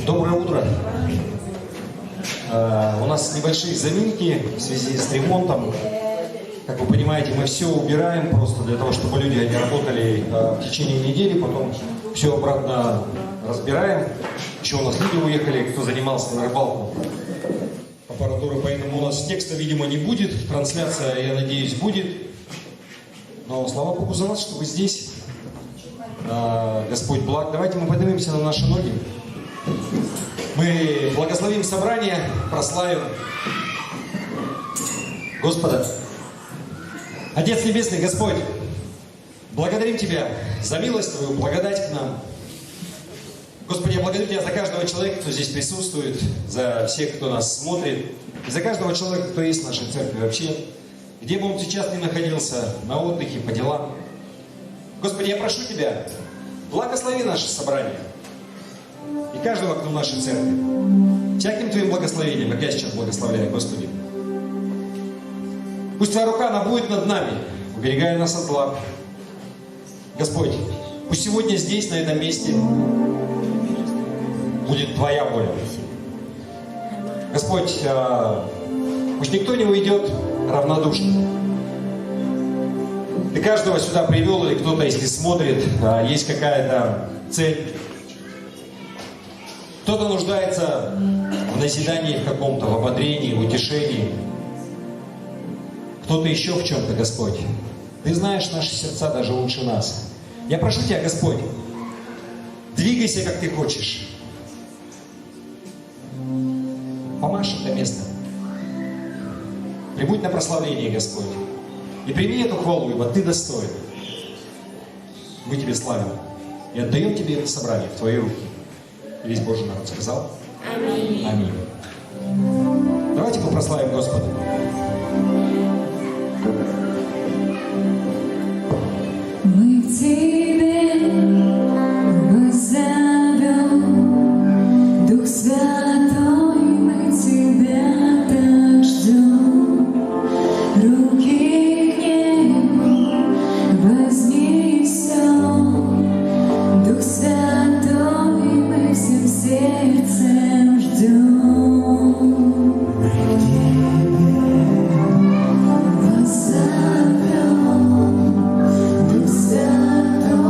Доброе утро. У нас небольшие заминки в связи с ремонтом. Как вы понимаете, мы все убираем просто для того, чтобы люди не работали в течение недели, потом все обратно разбираем. Еще у нас люди уехали, кто занимался на рыбалку аппаратурой, поэтому у нас текста, видимо, не будет. Трансляция, я надеюсь, будет. Но слава Богу за вас, что вы здесь. Господь благ. Давайте мы поднимемся на наши ноги. Мы благословим собрание, прославим Господа. Отец Небесный, Господь, благодарим Тебя за милость Твою, благодать к нам. Господи, я благодарю Тебя за каждого человека, кто здесь присутствует, за всех, кто нас смотрит, и за каждого человека, кто есть в нашей церкви вообще, где бы он сейчас ни находился, на отдыхе, по делам. Господи, я прошу Тебя, благослови наше собрание и каждого, кто в нашей церкви. Всяким Твоим благословением, как я сейчас благословляю, Господи. Пусть Твоя рука, она будет над нами, уберегая нас от зла. Господь, пусть сегодня здесь, на этом месте, будет Твоя воля. Господь, пусть никто не уйдет равнодушным. Ты каждого сюда привел, или кто-то, если смотрит, есть какая-то цель. Кто-то нуждается в назидании в каком-то, в ободрении, в утешении. Кто-то еще в чем-то, Господь. Ты знаешь наши сердца даже лучше нас. Я прошу Тебя, Господь, двигайся, как Ты хочешь. Помажь это место. Прибудь на прославление, Господь. И прими эту хвалу, ибо Ты достоин. Мы Тебе славим. И отдаем Тебе это собрание в Твои руки. И весь Божий народ сказал. Аминь. Аминь. Давайте мы прославим Господа. Мы к Тебе воззовем, Дух Святой, мы Тебя так ждем. Руки к небу вознесем, Дух Святой, мы всем сердцем ждем. Воззовем, Дух Святой.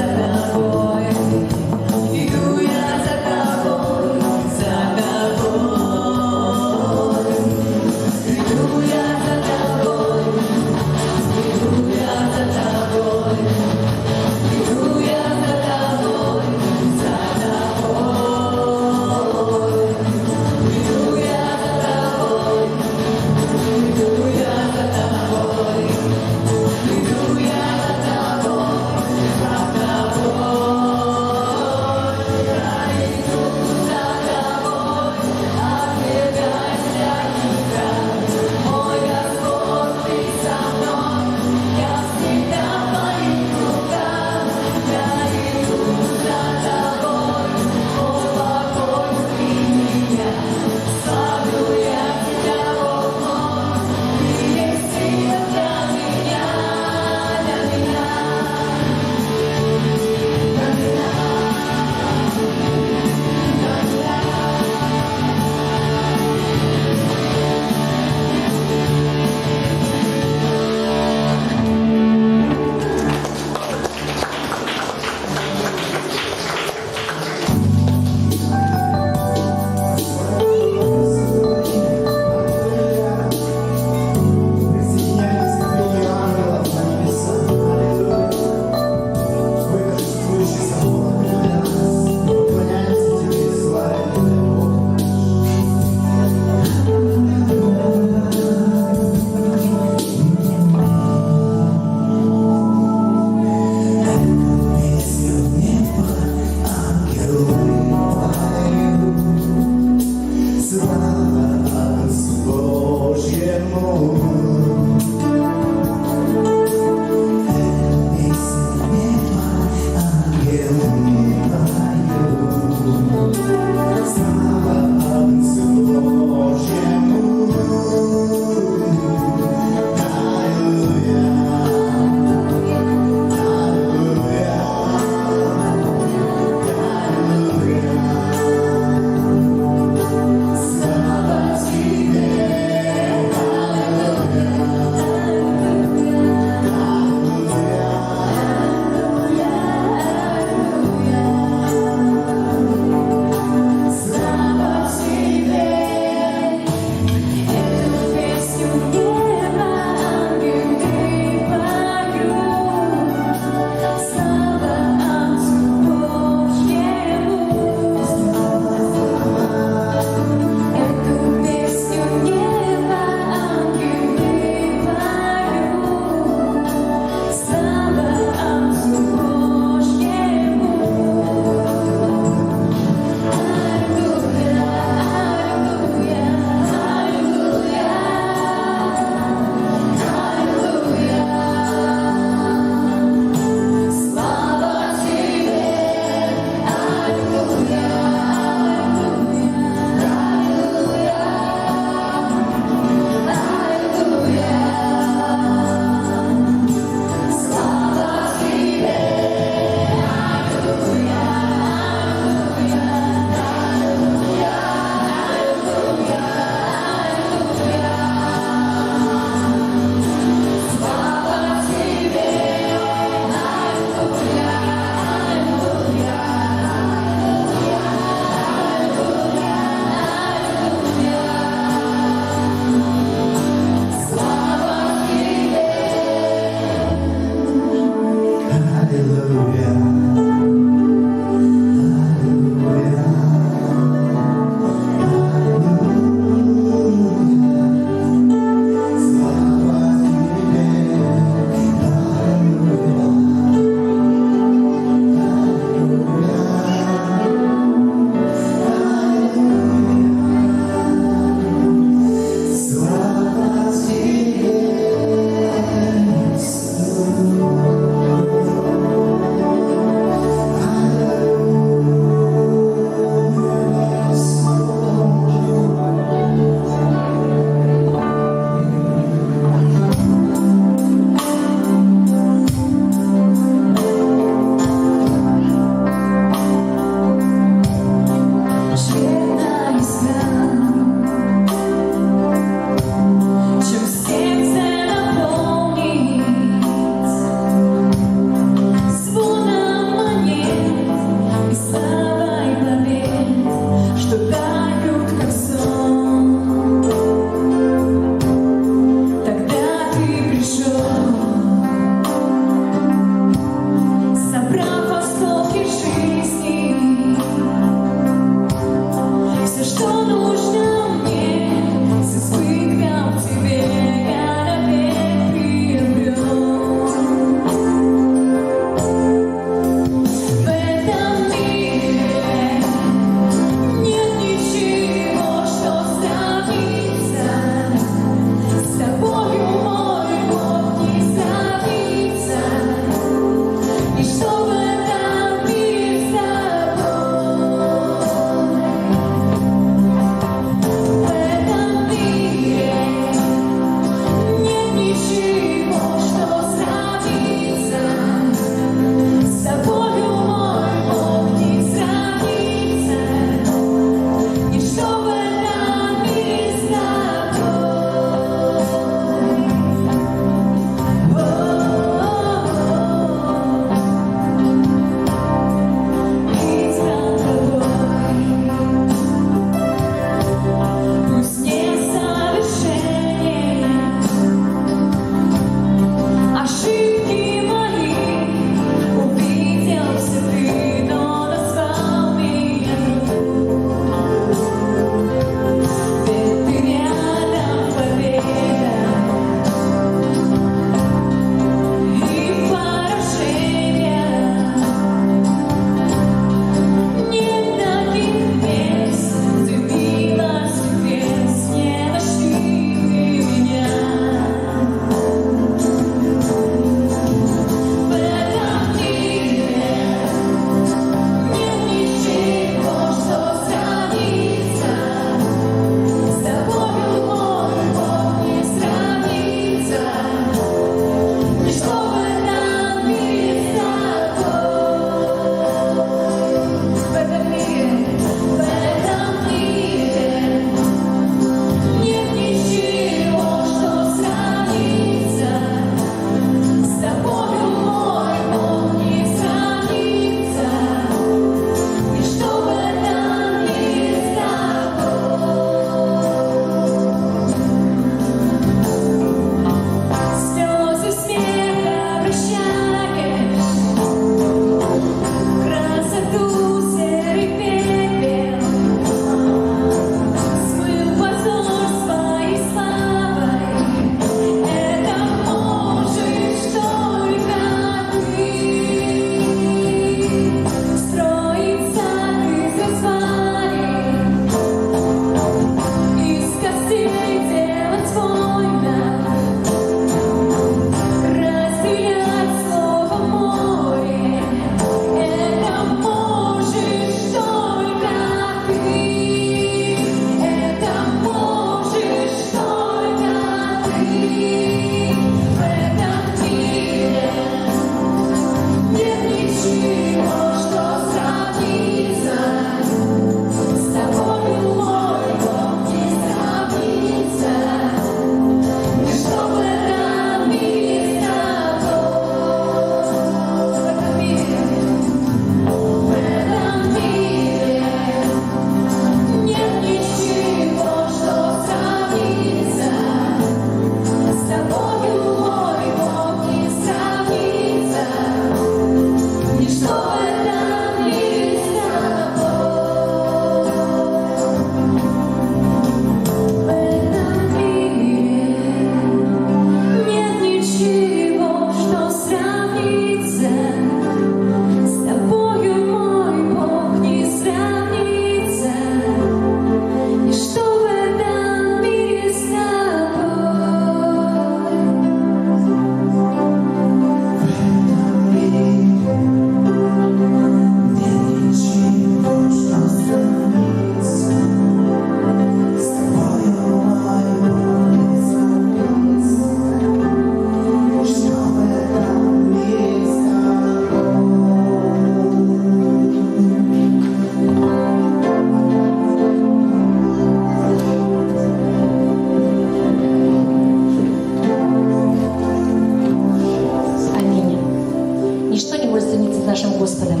удовольствуемся нашим Господом.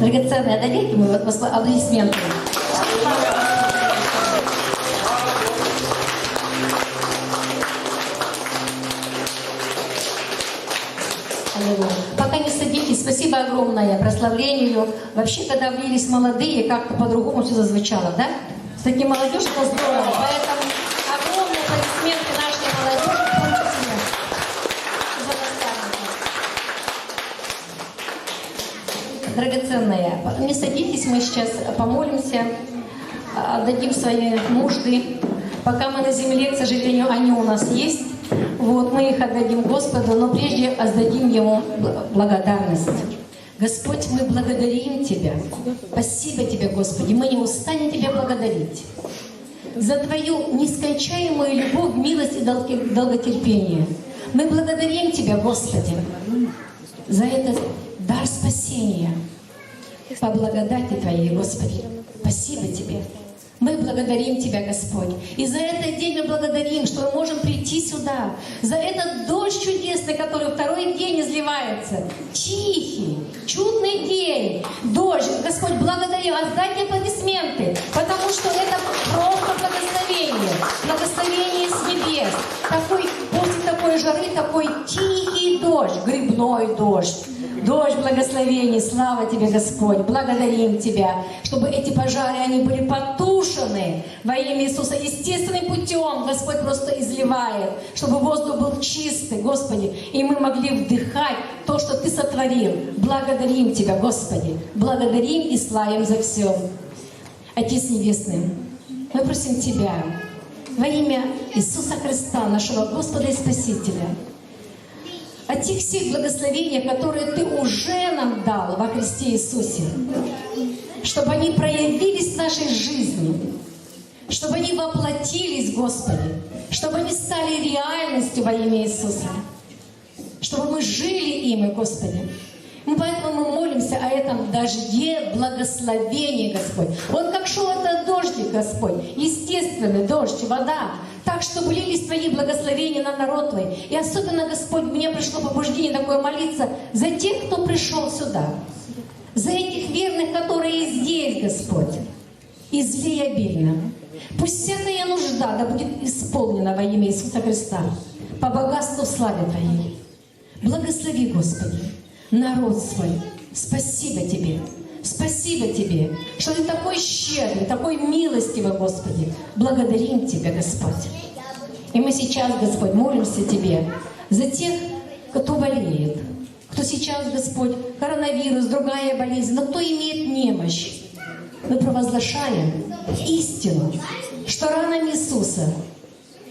Драгоценные, дадите ему аплодисменты. Пока не садитесь, спасибо огромное прославлению. Вообще, когда влились молодые, как-то по-другому все зазвучало, да? С таким молодежью это здорово. Поэтому огромные аплодисменты нашей молодежи. Драгоценные, не садитесь, мы сейчас помолимся, отдадим свои нужды. Пока мы на земле, к сожалению, они у нас есть. Вот, мы их отдадим Господу, но прежде отдадим Ему благодарность. Господь, мы благодарим Тебя. Спасибо Тебе, Господи. Мы не устанем Тебя благодарить за Твою нескончаемую любовь, милость и долготерпение. Мы благодарим Тебя, Господи, за этот дар спасения. По благодати Твоей, Господи. Спасибо Тебе. Мы благодарим Тебя, Господь. И за этот день мы благодарим, что мы можем прийти сюда. За этот дождь чудесный, который второй день изливается. Тихий, чудный день. Дождь. Господь, благодарю. Отдайте аплодисменты, потому что это просто благословение. Благословение с небес. После такой жары такой тихий дождь, грибной дождь. Дождь благословений, слава Тебе, Господь, благодарим Тебя, чтобы эти пожары, они были потушены во имя Иисуса. Естественным путем Господь просто изливает, чтобы воздух был чистый, Господи, и мы могли вдыхать то, что Ты сотворил. Благодарим Тебя, Господи, благодарим и славим за все. Отец Небесный, мы просим Тебя во имя Иисуса Христа, нашего Господа и Спасителя, о тех всех благословениях, которые Ты уже нам дал во Христе Иисусе, чтобы они проявились в нашей жизни, чтобы они воплотились, Господи, чтобы они стали реальностью во имя Иисуса, чтобы мы жили ими, Господи. Поэтому мы молимся о этом дожде благословения, Господь. Вот как шел этот дождик, Господь, естественный дождь, вода, так, чтобы лились Твои благословения на народ Твой. И особенно, Господь, мне пришло побуждение такое молиться за тех, кто пришел сюда, за этих верных, которые здесь, Господь, излей обильно. Пусть всякая нужда да будет исполнена во имя Иисуса Христа, по богатству славы Твоей. Благослови, Господи, народ свой. Спасибо Тебе. Спасибо Тебе, что Ты такой щедрый, такой милостивый, Господи. Благодарим Тебя, Господь. И мы сейчас, Господь, молимся Тебе за тех, кто болеет, кто сейчас, Господь, коронавирус, другая болезнь, но кто имеет немощь. Мы провозглашаем истину, что ранами Иисуса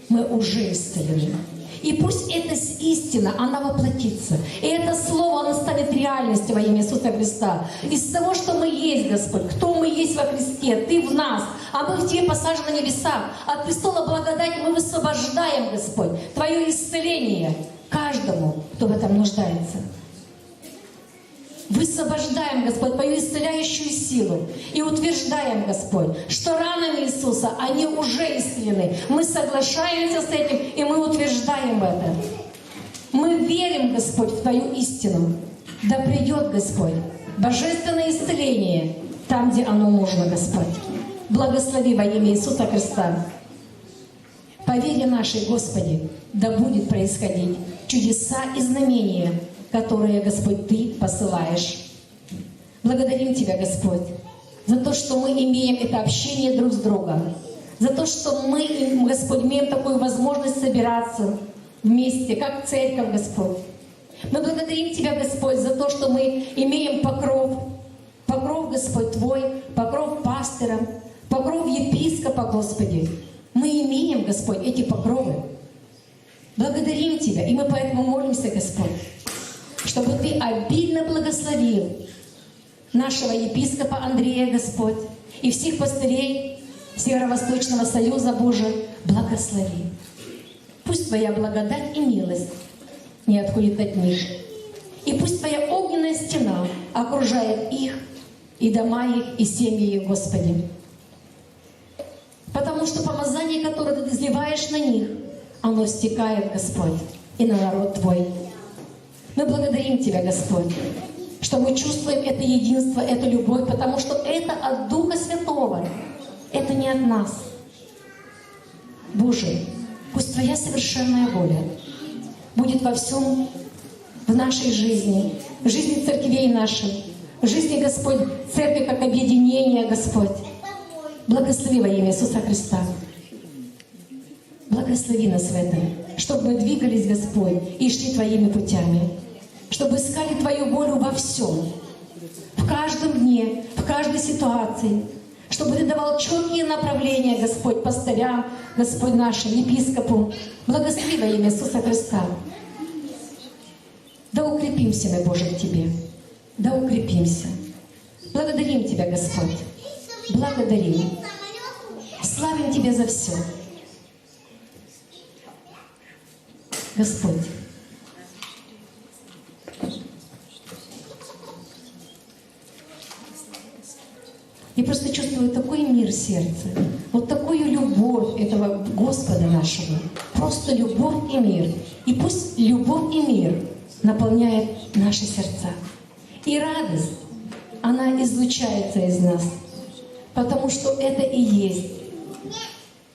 мы уже исцелены. И пусть эта истина, она воплотится. И это слово, оно станет реальностью во имя Иисуса Христа. Из того, что мы есть, Господь, кто мы есть во Христе, Ты в нас, а мы в Тебе посажены на небесах. От престола благодати мы высвобождаем, Господь, Твое исцеление каждому, кто в этом нуждается. Высвобождаем, Господь, Твою исцеляющую силу и утверждаем, Господь, что ранами Иисуса они уже исцелены. Мы соглашаемся с этим, и мы утверждаем это. Мы верим, Господь, в Твою истину. Да придет, Господь, божественное исцеление там, где оно нужно, Господь. Благослови во имя Иисуса Христа. По вере нашей, Господи, да будет происходить чудеса и знамения, которые, Господь, Ты посылаешь. Благодарим Тебя, Господь, за то, что мы имеем это общение друг с другом, за то, что мы, Господь, имеем такую возможность собираться вместе, как церковь, Господь. Мы благодарим Тебя, Господь, за то, что мы имеем покров, Господь, Твой, покров пастора, покров епископа, Господи. Мы имеем, Господь, эти покровы. Благодарим Тебя, и мы поэтому молимся, Господь, чтобы Ты обильно благословил нашего епископа Андрея, Господь, и всех пастырей Северо-Восточного Союза, Боже, благослови. Пусть Твоя благодать и милость не отходит от них. И пусть Твоя огненная стена окружает их, и дома их, и семьи их, Господи. Потому что помазание, которое Ты изливаешь на них, оно стекает, Господь, и на народ Твой. Мы благодарим Тебя, Господь, что мы чувствуем это единство, эту любовь, потому что это от Духа Святого, это не от нас. Боже, пусть Твоя совершенная воля будет во всем в нашей жизни, в жизни церквей наших, в жизни, Господь, церкви как объединение, Господь. Благослови во имя Иисуса Христа. Благослови нас в этом, чтобы мы двигались, Господь, и шли Твоими путями, чтобы искали Твою волю во всем, в каждом дне, в каждой ситуации, чтобы Ты давал четкие направления, Господь, пастырям, Господь нашим, епископу. Благослови во имя Иисуса Христа. Да укрепимся мы, Боже, в Тебе. Да укрепимся. Благодарим Тебя, Господь. Благодарим. Славим Тебя за все. Господь. Я просто чувствую такой мир в сердце, вот такую любовь этого Господа нашего. Просто любовь и мир. И пусть любовь и мир наполняет наши сердца. И радость, она излучается из нас, потому что это и есть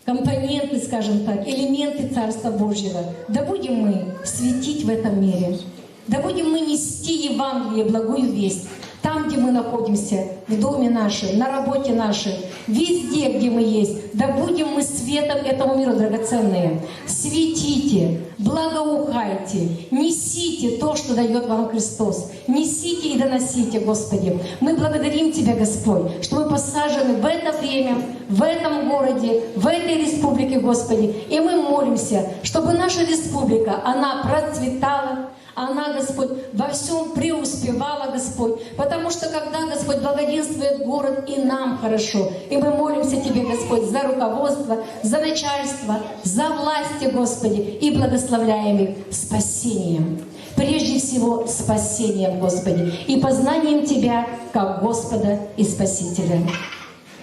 компоненты, скажем так, элементы Царства Божьего. Да будем мы светить в этом мире, да будем мы нести Евангелие, благую весть, там, где мы находимся, в доме нашем, на работе нашей, везде, где мы есть, да будем мы светом этому миру, драгоценные. Светите, благоухайте, несите то, что дает вам Христос. Несите и доносите, Господи. Мы благодарим Тебя, Господь, что мы посажены в это время, в этом городе, в этой республике, Господи. И мы молимся, чтобы наша республика, она процветала, она, Господь, во всем преуспевала, Господь. Потому что когда, Господь, благоденствует город, и нам хорошо. И мы молимся Тебе, Господь, за руководство, за начальство, за власти, Господи, и благословляем их спасением. Прежде всего, спасением, Господи, и познанием Тебя, как Господа и Спасителя.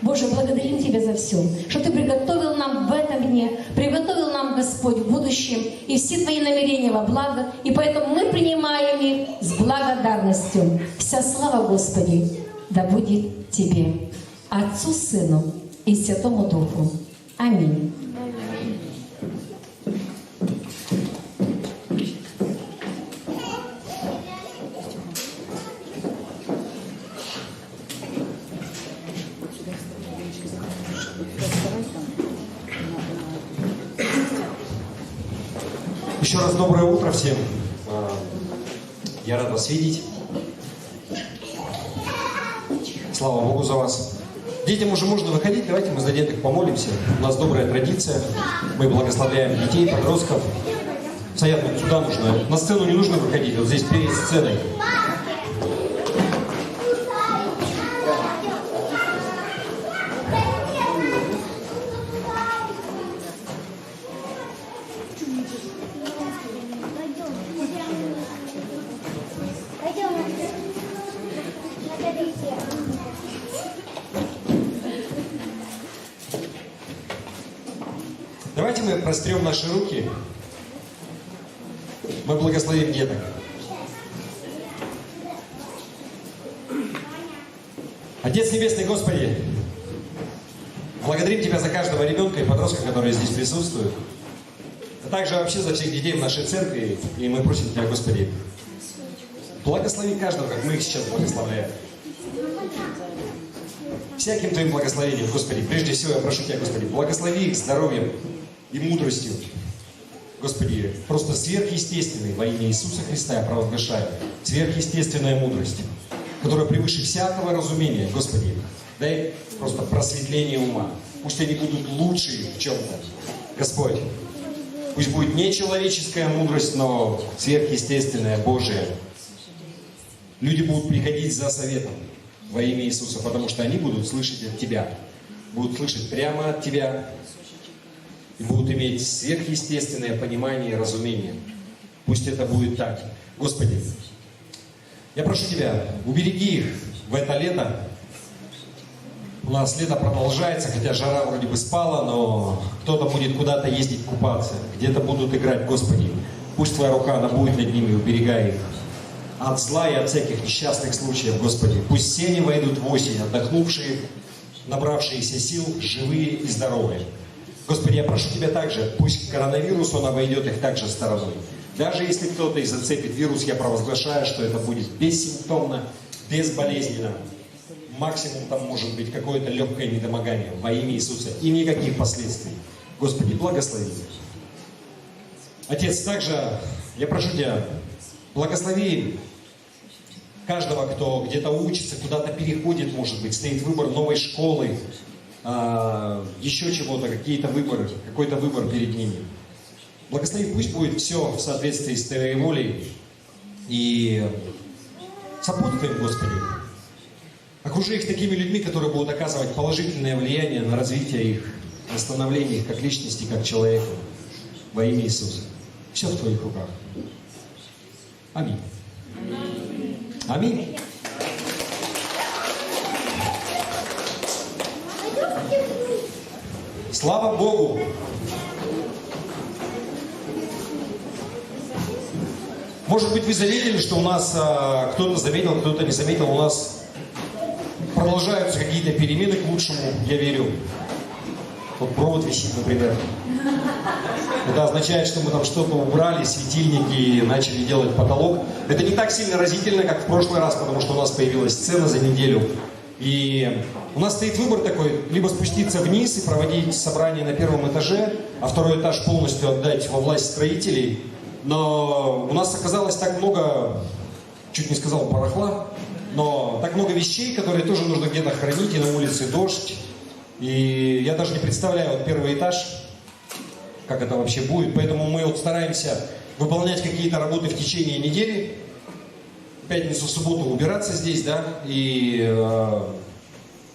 Боже, благодарим Тебя за все, что Ты приготовил нам в этом дне, приготовил нам, Господь, в будущем, и все Твои намерения во благо, и поэтому мы принимаем их с благодарностью. Вся слава, Господи, да будет Тебе, Отцу, Сыну и Святому Духу. Аминь. Еще раз доброе утро всем. Я рад вас видеть. Слава Богу за вас. Детям уже можно выходить. Давайте мы за деток помолимся. У нас добрая традиция. Мы благословляем детей, подростков. Саят, вот сюда нужно. На сцену не нужно выходить. Вот здесь перед сценой. Давайте мы прострем наши руки. Мы благословим деток. Отец Небесный, Господи, благодарим Тебя за каждого ребенка и подростка, которые здесь присутствуют, а также вообще за всех детей в нашей церкви. И мы просим Тебя, Господи, благослови каждого, как мы их сейчас благословляем. Всяким Твоим благословением, Господи. Прежде всего я прошу Тебя, Господи, благослови их здоровьем и мудростью. Господи, просто сверхъестественный во имя Иисуса Христа я провозглашаю. Сверхъестественная мудрость, которая превыше всякого разумения. Господи, дай просто просветление ума. Пусть они будут лучше в чем-то. Господь, пусть будет не человеческая мудрость, но сверхъестественная, Божия. Люди будут приходить за советом во имя Иисуса, потому что они будут слышать от Тебя. Будут слышать прямо от Тебя. И будут иметь сверхъестественное понимание и разумение. Пусть это будет так. Господи, я прошу Тебя, убереги их в это лето. У нас лето продолжается, хотя жара вроде бы спала, но кто-то будет куда-то ездить купаться, где-то будут играть. Господи, пусть Твоя рука, она будет над ними, уберегай их. от зла и от всяких несчастных случаев, Господи. Пусть все они войдут в осень, отдохнувшие, набравшиеся сил, живые и здоровые. Господи, я прошу Тебя также, пусть коронавирус, он обойдет их также стороной. Даже если кто-то и зацепит вирус, я провозглашаю, что это будет бессимптомно, безболезненно. Максимум там может быть какое-то легкое недомогание во имя Иисуса. И никаких последствий. Господи, благослови. Отец, также я прошу Тебя, благослови каждого, кто где-то учится, куда-то переходит, может быть, стоит выбор новой школы, еще чего-то, какие-то выборы, какой-то выбор перед ними. Благослови, пусть будет все в соответствии с Твоей волей. И сопутствуем, Господи. Окружи их такими людьми, которые будут оказывать положительное влияние на развитие их, на становление их как личности, как человека. Во имя Иисуса. Все в Твоих руках. Аминь. Аминь. Слава Богу! Может быть, вы заметили, что у нас кто-то заметил, кто-то не заметил, у нас продолжаются какие-то перемены к лучшему, я верю. Вот провод висит, например. Это означает, что мы там что-то убрали, светильники, начали делать потолок. Это не так сильно разительно, как в прошлый раз, потому что у нас появилась сцена за неделю. И у нас стоит выбор такой, либо спуститься вниз и проводить собрание на первом этаже, а второй этаж полностью отдать во власть строителей. Но у нас оказалось так много, чуть не сказал барахла, но так много вещей, которые тоже нужно где-то хранить, и на улице дождь. И я даже не представляю, вот первый этаж, как это вообще будет. Поэтому мы вот стараемся выполнять какие-то работы в течение недели. В пятницу, в субботу убираться здесь, да, и в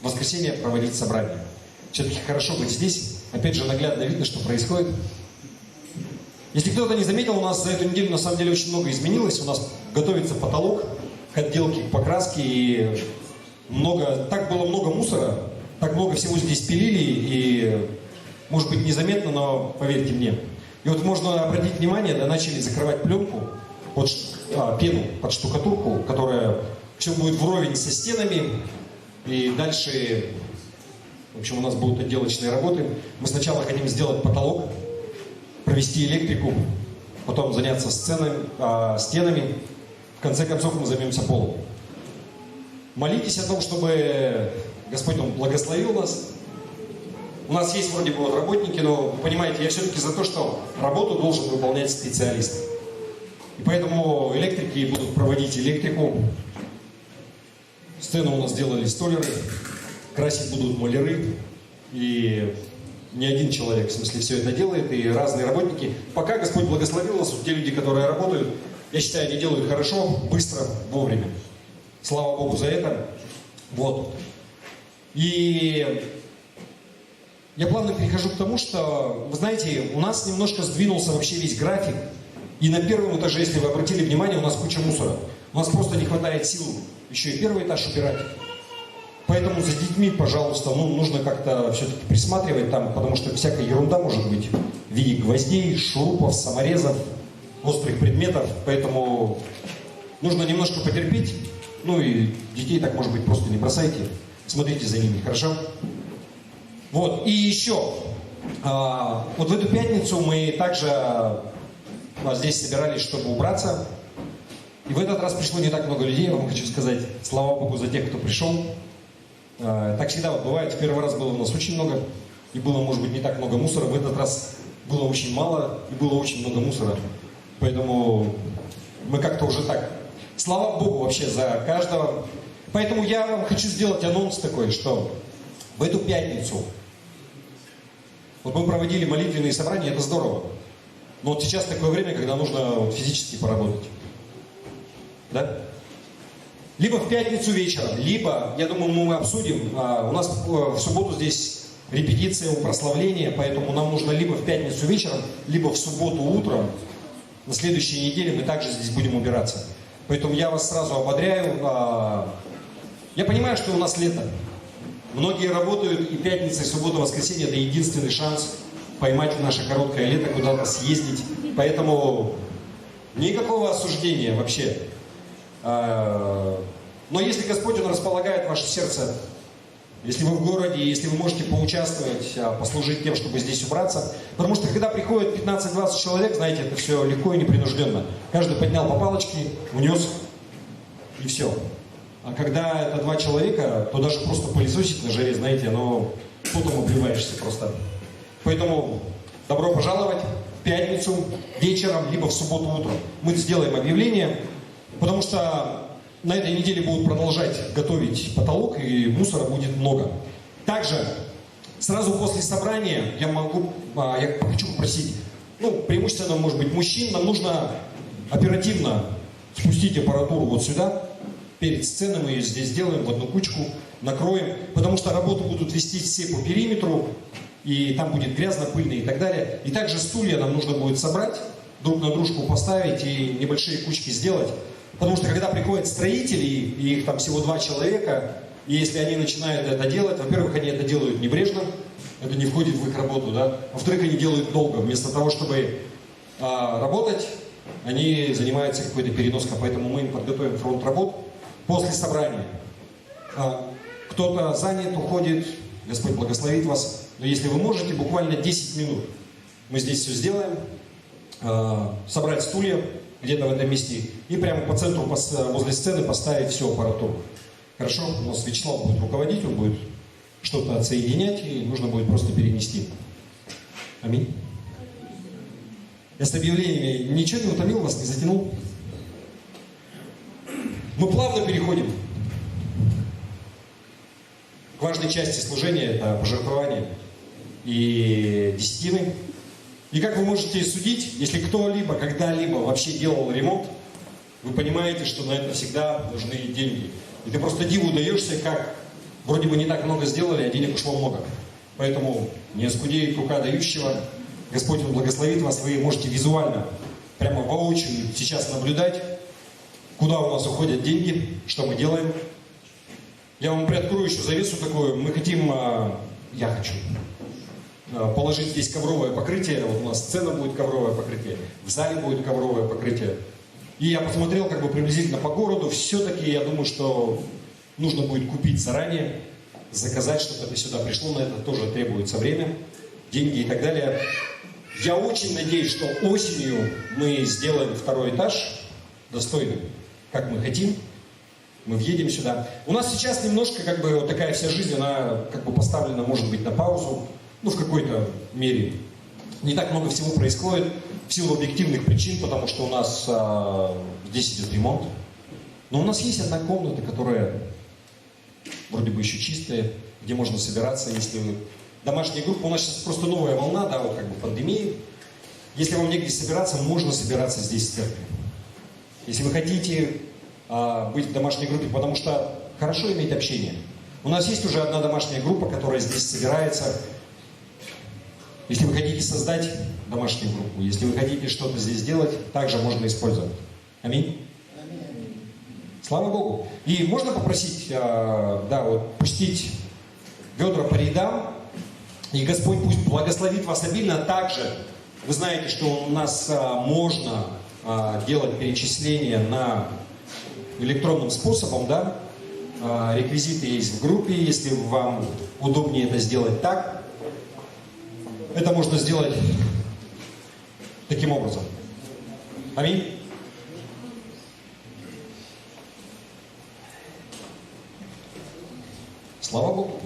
воскресенье проводить собрание. Все-таки хорошо быть здесь. Опять же, наглядно видно, что происходит. Если кто-то не заметил, у нас за эту неделю на самом деле очень много изменилось. У нас готовится потолок к отделке, к покраске. И так было много мусора, так много всего здесь пилили. И, может быть, незаметно, но поверьте мне. И вот можно обратить внимание, да, начали закрывать пленку, пену под штукатурку, которая все будет вровень со стенами. И дальше, в общем, у нас будут отделочные работы. Мы сначала хотим сделать потолок, провести электрику, потом заняться стенами. В конце концов мы займемся полом. Молитесь о том, чтобы Господь благословил нас. У нас есть вроде бы работники, но, вы понимаете, я все-таки за то, что работу должен выполнять специалист. И поэтому электрики будут проводить электрику. Сцену у нас делали столяры, красить будут маляры. И не один человек, в смысле, все это делает, и разные работники. Пока Господь благословил нас, вот те люди, которые работают, я считаю, они делают хорошо, быстро, вовремя. Слава Богу за это. Вот. И я плавно перехожу к тому, что, вы знаете, у нас немножко сдвинулся вообще весь график. И на первом этаже, если вы обратили внимание, у нас куча мусора. У нас просто не хватает сил еще и первый этаж убирать. Поэтому за детьми, пожалуйста, нужно как-то все-таки присматривать там, потому что всякая ерунда может быть в виде гвоздей, шурупов, саморезов, острых предметов. Поэтому нужно немножко потерпеть. Ну и детей так, может быть, просто не бросайте. Смотрите за ними, хорошо? Вот, и еще. Вот в эту пятницу мы также здесь собирались, чтобы убраться. И в этот раз пришло не так много людей, я вам хочу сказать. Слава Богу за тех, кто пришел. Так всегда вот бывает, в первый раз было у нас очень много, и было, может быть, не так много мусора. В этот раз было очень мало, и было очень много мусора. Поэтому мы как-то уже так. Слава Богу вообще за каждого. Поэтому я вам хочу сделать анонс такой, что в эту пятницу, вот мы проводили молитвенные собрания, это здорово. Но вот сейчас такое время, когда нужно физически поработать. Да? Либо в пятницу вечером, либо, я думаю, мы обсудим, у нас в субботу здесь репетиция у прославления, поэтому нам нужно либо в пятницу вечером, либо в субботу утром. На следующей неделе мы также здесь будем убираться. Поэтому я вас сразу ободряю. Я понимаю, что у нас лето. Многие работают, и пятница, и суббота, воскресенье – это единственный шанс поймать в наше короткое лето, куда-то съездить. Поэтому никакого осуждения вообще. Но если Господь, Он располагает ваше сердце, если вы в городе, если вы можете поучаствовать, послужить тем, чтобы здесь убраться. Потому что когда приходит 15-20 человек, знаете, это все легко и непринужденно. Каждый поднял по палочке, унес, и все. А когда это 2 человека, то даже просто пылесосить на жаре, знаете, потом обливаешься просто. Поэтому добро пожаловать в пятницу вечером, либо в субботу утром. Мы сделаем объявление, потому что на этой неделе будут продолжать готовить потолок, и мусора будет много. Также, сразу после собрания я хочу попросить, преимущественно, может быть, мужчин, нам нужно оперативно спустить аппаратуру вот сюда. Перед сценой мы ее здесь сделаем в одну кучку, накроем, потому что работы будут вестись все по периметру, и там будет грязно, пыльно и так далее. И также стулья нам нужно будет собрать, друг на дружку поставить и небольшие кучки сделать. Потому что когда приходят строители, и их там всего 2 человека, и если они начинают это делать, во-первых, они это делают небрежно, это не входит в их работу, да. Во-вторых, они делают долго. Вместо того, чтобы работать, они занимаются какой-то переноской. Поэтому мы им подготовим фронт работ после собрания. Кто-то занят, уходит, Господь благословит вас. Но если вы можете, буквально 10 минут мы здесь все сделаем, собрать стулья где-то в этом месте и прямо по центру возле сцены поставить всю аппаратуру. Хорошо? У нас Вячеслав будет руководить, он будет что-то отсоединять, и нужно будет просто перенести. Аминь. Я с объявлениями ничего не утомил вас, не затянул? Мы плавно переходим к важной части служения, это пожертвование и десятины. И как вы можете судить, если кто-либо, когда-либо вообще делал ремонт, вы понимаете, что на это всегда нужны деньги. И ты просто диву даешься, как вроде бы не так много сделали, а денег ушло много. Поэтому не оскудеет рука дающего. Господь Он благословит вас, вы можете визуально, прямо воочию сейчас наблюдать, куда у нас уходят деньги, что мы делаем. Я вам приоткрою еще завесу такую. Мы хотим, я хочу положить здесь ковровое покрытие. Вот у нас сцена будет ковровое покрытие, в зале будет ковровое покрытие. И я посмотрел приблизительно по городу. Все-таки я думаю, что нужно будет купить заранее, заказать, чтобы это сюда пришло. На это тоже требуется время, деньги и так далее. Я очень надеюсь, что осенью мы сделаем 2-й этаж достойным, как мы хотим. Мы въедем сюда. У нас сейчас немножко вот такая вся жизнь, она поставлена, может быть, на паузу. В какой-то мере. Не так много всего происходит в силу объективных причин, потому что у нас здесь идет ремонт. Но у нас есть одна комната, которая вроде бы еще чистая, где можно собираться, если домашняя группа. У нас сейчас просто новая волна, пандемии. Если вам негде собираться, можно собираться здесь в церкви. Если вы хотите быть в домашней группе, потому что хорошо иметь общение. У нас есть уже одна домашняя группа, которая здесь собирается. Если вы хотите создать домашнюю группу, если вы хотите что-то здесь делать, также можно использовать. Аминь. Слава Богу. И можно попросить, пустить ведра по рядам, и Господь пусть благословит вас обильно. Также вы знаете, что у нас можно делать перечисления на электронным способом, да? Реквизиты есть в группе, если вам удобнее это сделать так. Это можно сделать таким образом. Аминь. Слава Богу.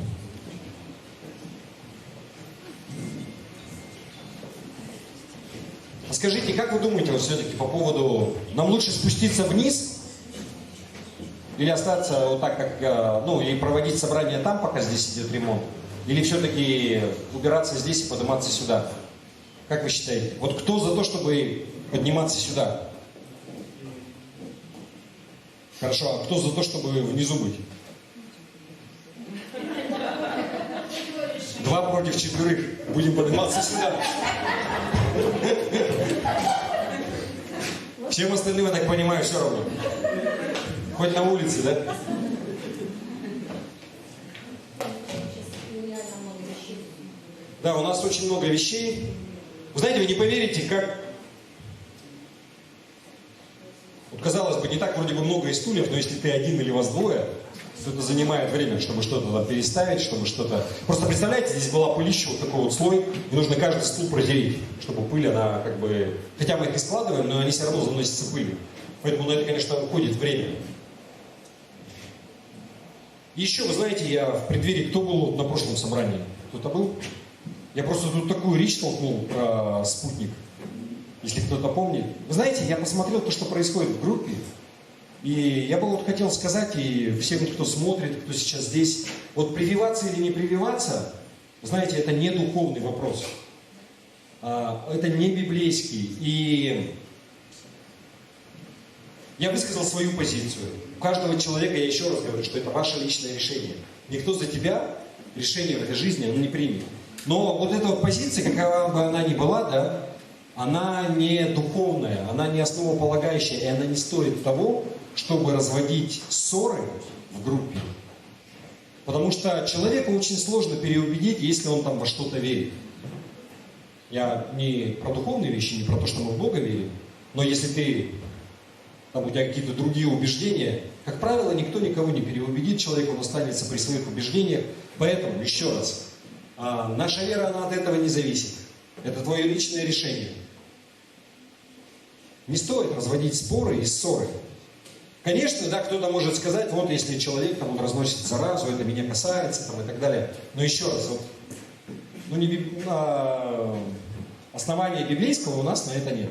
Скажите, как вы думаете все-таки по поводу, нам лучше спуститься вниз или остаться вот так, как, и проводить собрание там, пока здесь идет ремонт? Или все-таки убираться здесь и подниматься сюда? Как вы считаете? Вот кто за то, чтобы подниматься сюда? Хорошо, а кто за то, чтобы внизу быть? 2 против 4. Будем подниматься сюда. Всем остальным, я так понимаю, все равно. Хоть на улице, да? Да, у нас очень много вещей. Вы знаете, вы не поверите, как... Вот, казалось бы, не так вроде бы много много из стульев, но если ты один или вас двое, то это занимает время, чтобы что-то там переставить, чтобы что-то... Просто представляете, здесь была пылища, вот такой вот слой, и нужно каждый стул протереть, чтобы пыль, она как бы... Хотя мы их и складываем, но они все равно заносятся пылью. Поэтому на это, конечно, уходит время. И еще, вы знаете, я в преддверии, кто был на прошлом собрании? Кто-то был? Я просто тут такую речь толкнул про спутник, если кто-то помнит. Вы знаете, я посмотрел то, что происходит в группе, и я бы вот хотел сказать, и всем, кто смотрит, кто сейчас здесь, вот прививаться или не прививаться, знаете, это не духовный вопрос. Это не библейский. И я высказал свою позицию. У каждого человека, я еще раз говорю, что это ваше личное решение. Никто за тебя решение в этой жизни он не примет. Но вот эта вот позиция, какова бы она ни была, да, она не духовная, она не основополагающая, и она не стоит того, чтобы разводить ссоры в группе. Потому что человеку очень сложно переубедить, если он там во что-то верит. Я не про духовные вещи, не про то, что мы в Бога верим, но если ты, там у тебя какие-то другие убеждения, как правило, никто никого не переубедит, человек он останется при своих убеждениях. Поэтому, еще раз, наша вера, она от этого не зависит. Это твое личное решение. Не стоит разводить споры и ссоры. Конечно, да, кто-то может сказать, вот если человек там, он разносит заразу, это меня касается там, и так далее. Но еще раз, вот, основания библейского у нас на это нет.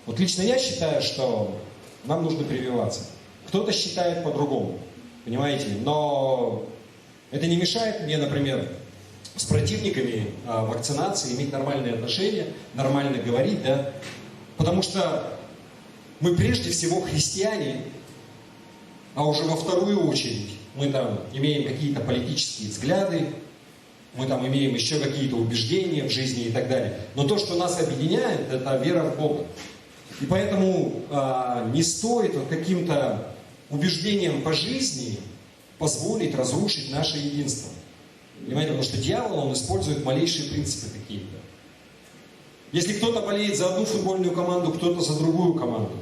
Вот лично я считаю, что нам нужно прививаться. Кто-то считает по-другому, понимаете? Но это не мешает мне, например, с противниками вакцинации иметь нормальные отношения, нормально говорить, да? Потому что мы прежде всего христиане, а уже во вторую очередь мы там имеем какие-то политические взгляды, мы там имеем еще какие-то убеждения в жизни и так далее. Но то, что нас объединяет, это вера в Бога. И поэтому не стоит вот каким-то убеждениям по жизни позволить разрушить наше единство. Понимаете, потому что дьявол, он использует малейшие принципы какие-то. Если кто-то болеет за одну футбольную команду, кто-то за другую команду.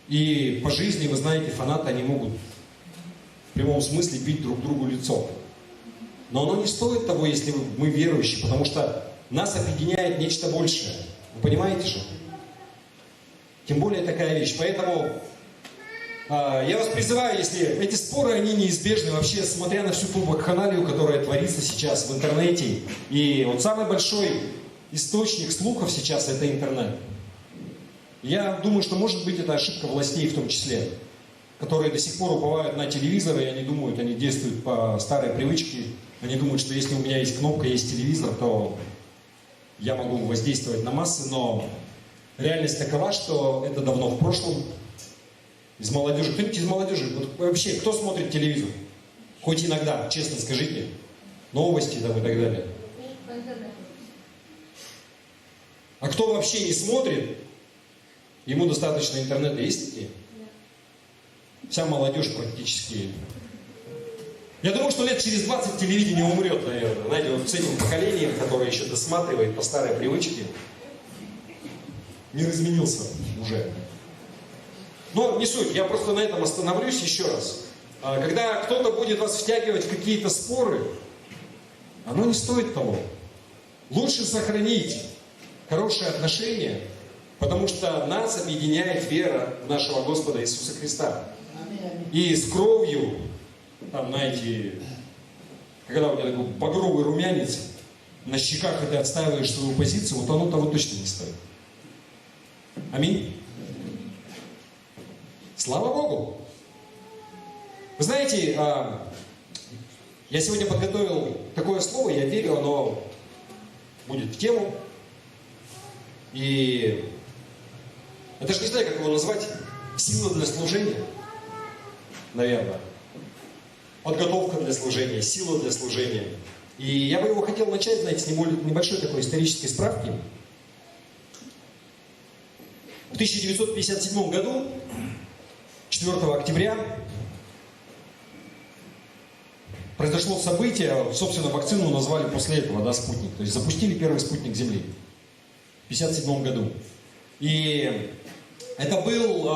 И по жизни, вы знаете, фанаты, они могут в прямом смысле бить друг другу лицо. Но оно не стоит того, если мы верующие, потому что нас объединяет нечто большее. Вы понимаете же? Тем более такая вещь. Поэтому я вас призываю, если эти споры, они неизбежны, вообще, смотря на всю ту вакханалию, которая творится сейчас в интернете. И вот самый большой источник слухов сейчас это интернет. Я думаю, что может быть это ошибка властей в том числе, которые до сих пор уповают на телевизоры, и они думают, они действуют по старой привычке. Они думают, что если у меня есть кнопка, есть телевизор, то я могу воздействовать на массы, но реальность такова, что это давно в прошлом. Из молодежи, кто-нибудь из молодежи, вот вообще, кто смотрит телевизор? Хоть иногда, честно скажите, новости там и так далее. А кто вообще не смотрит, ему достаточно интернета, есть такие? Вся молодежь практически. Я думаю, что лет через 20 телевидение умрет, наверное. Знаете, вот с этим поколением, которое еще досматривает по старой привычке, мир изменился уже. Но не суть, я просто на этом остановлюсь еще раз. Когда кто-то будет вас втягивать в какие-то споры, оно не стоит того. Лучше сохранить хорошие отношения, потому что нас объединяет вера в нашего Господа Иисуса Христа. И с кровью, там, знаете, когда у тебя такой багровый румянец, на щеках и ты отстаиваешь свою позицию, вот оно того точно не стоит. Аминь. Слава Богу! Вы знаете, я сегодня подготовил такое слово, я верю, оно будет в тему. И я даже не знаю, как его назвать. Сила для служения, наверное. Подготовка для служения, сила для служения. И я бы его хотел начать, знаете, с небольшой такой исторической справки. В 1957 году, 4 октября, произошло событие, собственно, вакцину назвали после этого, да, спутник. То есть запустили первый спутник Земли в 1957 году. И Это был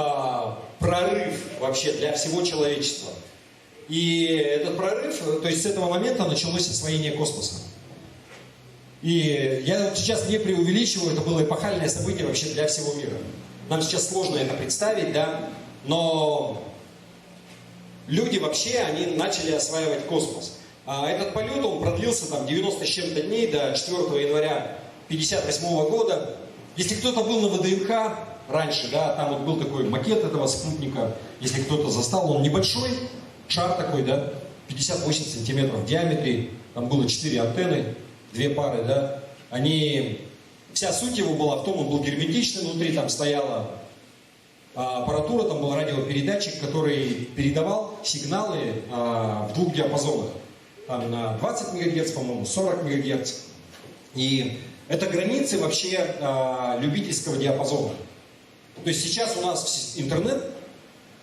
прорыв вообще для всего человечества. И этот прорыв, то есть с этого момента началось освоение космоса. И я сейчас не преувеличиваю, это было эпохальное событие вообще для всего мира. Нам сейчас сложно это представить, да, но люди вообще, они начали осваивать космос. А этот полет, он продлился там 90 с чем-то дней до 4 января 1958 года. Если кто-то был на ВДНХ раньше, да, там вот был такой макет этого спутника, если кто-то застал, он небольшой, шар такой, да, 58 сантиметров в диаметре, там было 4 антенны, 2 пары, да, вся суть его была в том, он был герметичный, внутри там стояла аппаратура, там был радиопередатчик, который передавал сигналы в 2 диапазонах, там на 20 МГц, по-моему, 40 МГц, и это границы вообще любительского диапазона. То есть сейчас у нас интернет,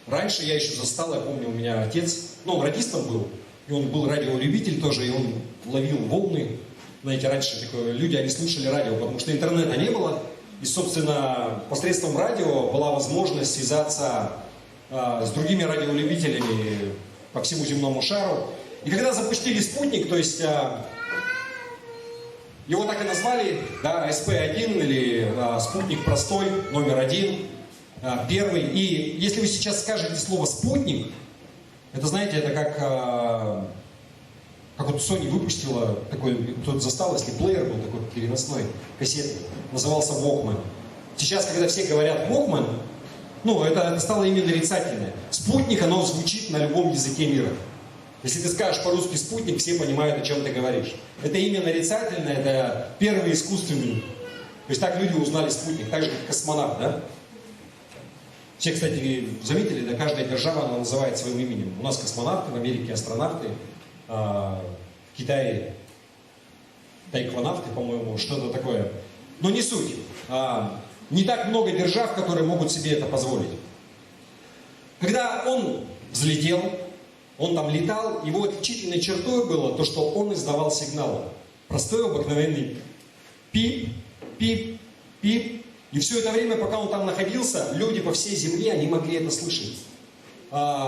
раньше я еще застал, я помню, у меня отец, он радистом был, и он был радиолюбитель тоже, и он ловил волны. Знаете, раньше люди, они слушали радио, потому что интернета не было, и, собственно, посредством радио была возможность связаться с другими радиолюбителями по всему земному шару. И когда запустили спутник, то есть его так и назвали, да, СП-1 или спутник простой, номер 1, первый. И если вы сейчас скажете слово «спутник», это, знаете, это как вот Sony выпустила такой, кто-то застал, если плеер был такой переносной, кассетный, назывался Walkman. Сейчас, когда все говорят Walkman, это стало именно нарицательное. Спутник, оно звучит на любом языке мира. Если ты скажешь по-русски спутник, все понимают, о чем ты говоришь. Это имя нарицательное, это первый искусственный. То есть так люди узнали спутник, так же как космонавт, да? Все, кстати, заметили, да, каждая держава, она называет своим именем. У нас космонавты, в Америке астронавты, в Китае тайкванавты, по-моему, что-то такое. Но не суть. Не так много держав, которые могут себе это позволить. Когда он взлетел, он там летал, его отличительной чертой было то, что он издавал сигналы. Простой, обыкновенный пип, пип, пип. И все это время, пока он там находился, люди по всей земле, они могли это слышать.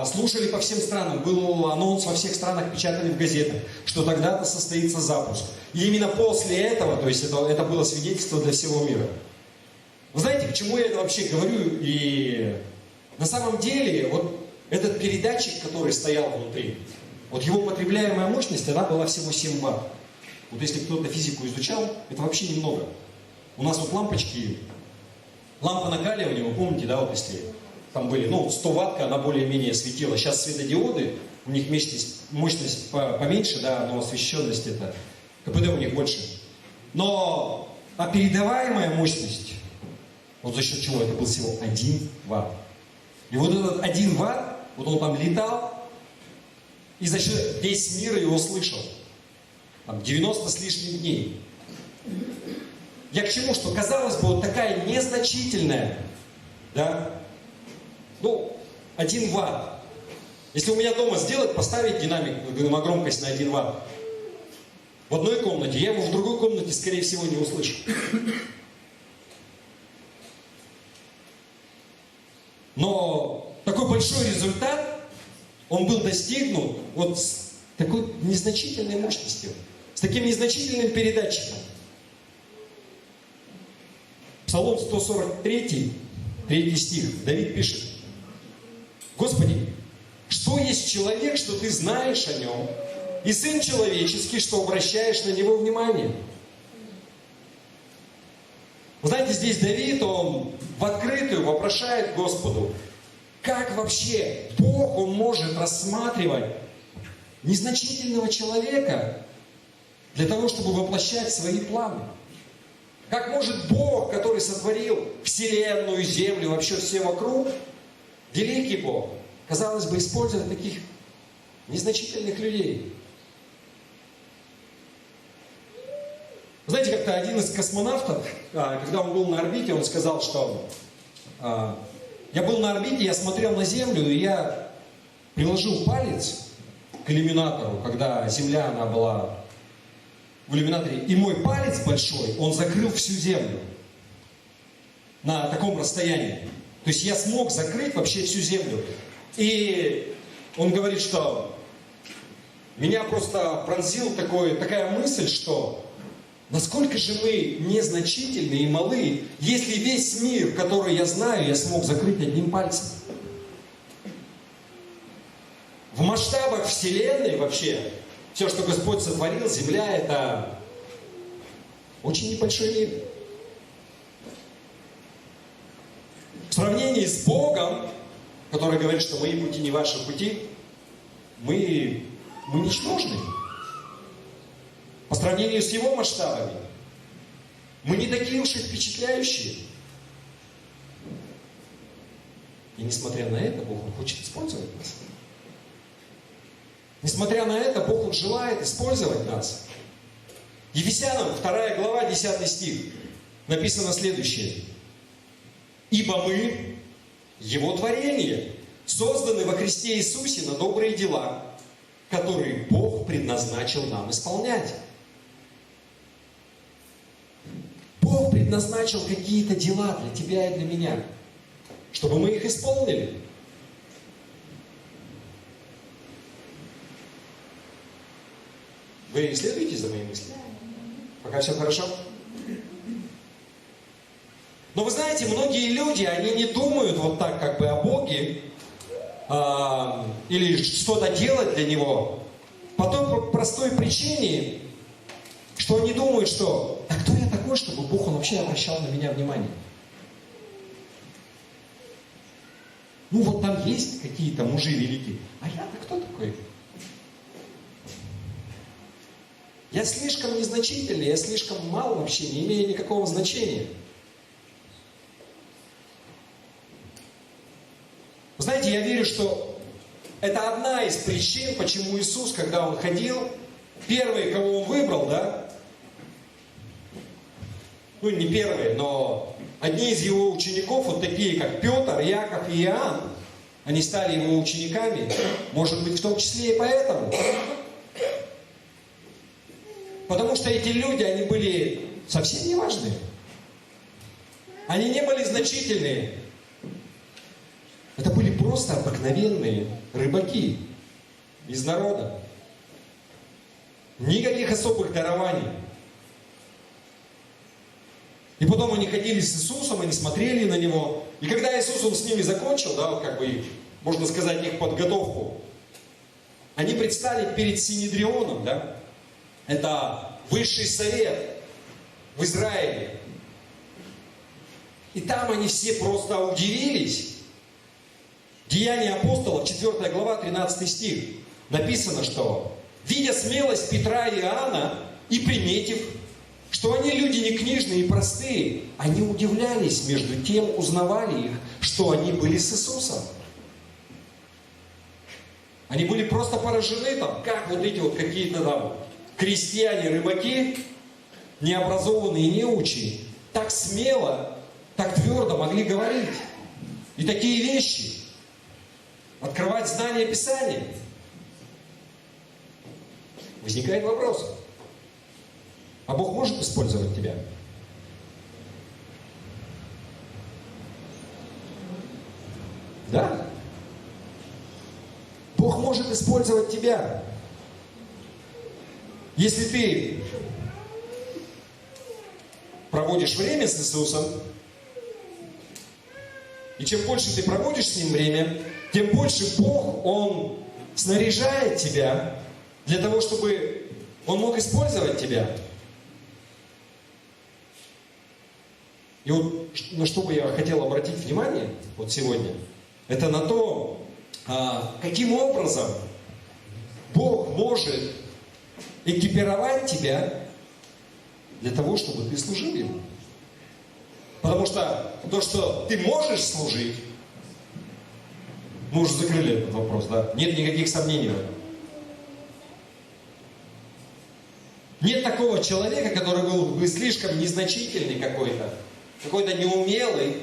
Слушали по всем странам, был анонс во всех странах, печатали в газетах, что тогда-то состоится запуск. И именно после этого, то есть это было свидетельство для всего мира. Вы знаете, к чему я это вообще говорю? И на самом деле, вот этот передатчик, который стоял внутри, вот его потребляемая мощность, она была всего 7 Вт. Вот если кто-то физику изучал, это вообще немного. У нас вот лампочки, лампа накаливания, вы помните, да, вот если там были, 100 Вт, она более-менее светила. Сейчас светодиоды, у них мощность поменьше, да, но освещенность это, КПД у них больше. Но передаваемая мощность, вот за счет чего это был всего 1 Вт. И вот этот 1 Вт, вот он там летал, и за счет весь мир его слышал. Там 90 с лишним дней. Я к чему? Что казалось бы, вот такая незначительная, да, 1 Вт. Если у меня дома сделать, поставить динамик на громкость на 1 Вт в одной комнате, я его в другой комнате, скорее всего, не услышу. Но такой большой результат, он был достигнут вот с такой незначительной мощностью, с таким незначительным передатчиком. Псалом 143, 3 стих, Давид пишет: «Господи, что есть человек, что ты знаешь о нем, и сын человеческий, что обращаешь на него внимание?» Вы знаете, здесь Давид, он в открытую вопрошает Господу, как вообще Бог, он может рассматривать незначительного человека для того, чтобы воплощать свои планы. Как может Бог, который сотворил Вселенную, Землю, вообще все вокруг, великий Бог, казалось бы, использовать таких незначительных людей? Знаете, как-то один из космонавтов, когда он был на орбите, он сказал, что я был на орбите, я смотрел на Землю, и я приложил палец к иллюминатору, когда Земля, она была в иллюминаторе, и мой палец большой, он закрыл всю Землю на таком расстоянии. То есть я смог закрыть вообще всю землю. И он говорит, что меня просто пронзила такая мысль, что насколько же мы незначительны и малы, если весь мир, который я знаю, я смог закрыть одним пальцем. В масштабах Вселенной вообще, все, что Господь сотворил, Земля, это очень небольшой мир. В сравнении с Богом, который говорит, что мои пути не ваши пути, мы ничтожны. По сравнению с Его масштабами, мы не такие уж и впечатляющие. И несмотря на это, Бог хочет использовать нас. Несмотря на это, Бог желает использовать нас. Ефесянам 2 глава, 10 стих. Написано следующее. «Ибо мы, Его творение, созданы во Христе Иисусе на добрые дела, которые Бог предназначил нам исполнять». Бог предназначил какие-то дела для тебя и для меня, чтобы мы их исполнили. Вы следуете за моими мыслями? Пока все хорошо? Но вы знаете, многие люди, они не думают вот так как бы о Боге или что-то делать для Него по той простой причине, что они думают, что «а кто я такой, чтобы Бог, Он вообще обращал на меня внимание?» Ну вот там есть какие-то мужи великие, а я-то кто такой? Я слишком незначительный, я слишком мал вообще, не имею никакого значения. Вы знаете, я верю, что это одна из причин, почему Иисус, когда Он ходил, первые, кого Он выбрал, да? Ну, не первые, но одни из Его учеников, вот такие, как Петр, Яков и Иоанн, они стали Его учениками, может быть, в том числе и поэтому. Потому что эти люди, они были совсем не важные. Они не были значительные. Это были просто обыкновенные рыбаки из народа. Никаких особых дарований. И потом они ходили с Иисусом, они смотрели на Него. И когда Иисус, Он с ними закончил, да, вот как бы, можно сказать, их подготовку, они предстали перед Синедрионом, да. Это высший совет в Израиле. И там они все просто удивились. Деяния апостолов, 4 глава, 13 стих. Написано, что видя смелость Петра и Иоанна и приметив, что они люди не книжные и простые, они удивлялись, между тем узнавали их, что они были с Иисусом. Они были просто поражены там, как вот эти вот какие-то там крестьяне, рыбаки, необразованные, неучие, так смело, так твердо могли говорить. И такие вещи. Открывать знания Писания. Возникает вопрос. А Бог может использовать тебя? Да? Бог может использовать тебя. Если ты проводишь время с Иисусом, и чем больше ты проводишь с Ним время, тем больше Бог, Он снаряжает тебя для того, чтобы Он мог использовать тебя. И вот на что бы я хотел обратить внимание вот сегодня, это на то, каким образом Бог может экипировать тебя для того, чтобы ты служил Ему. Потому что то, что ты можешь служить, мы уже закрыли этот вопрос, да? Нет никаких сомнений в этом. Нет такого человека, который был бы слишком незначительный какой-то неумелый,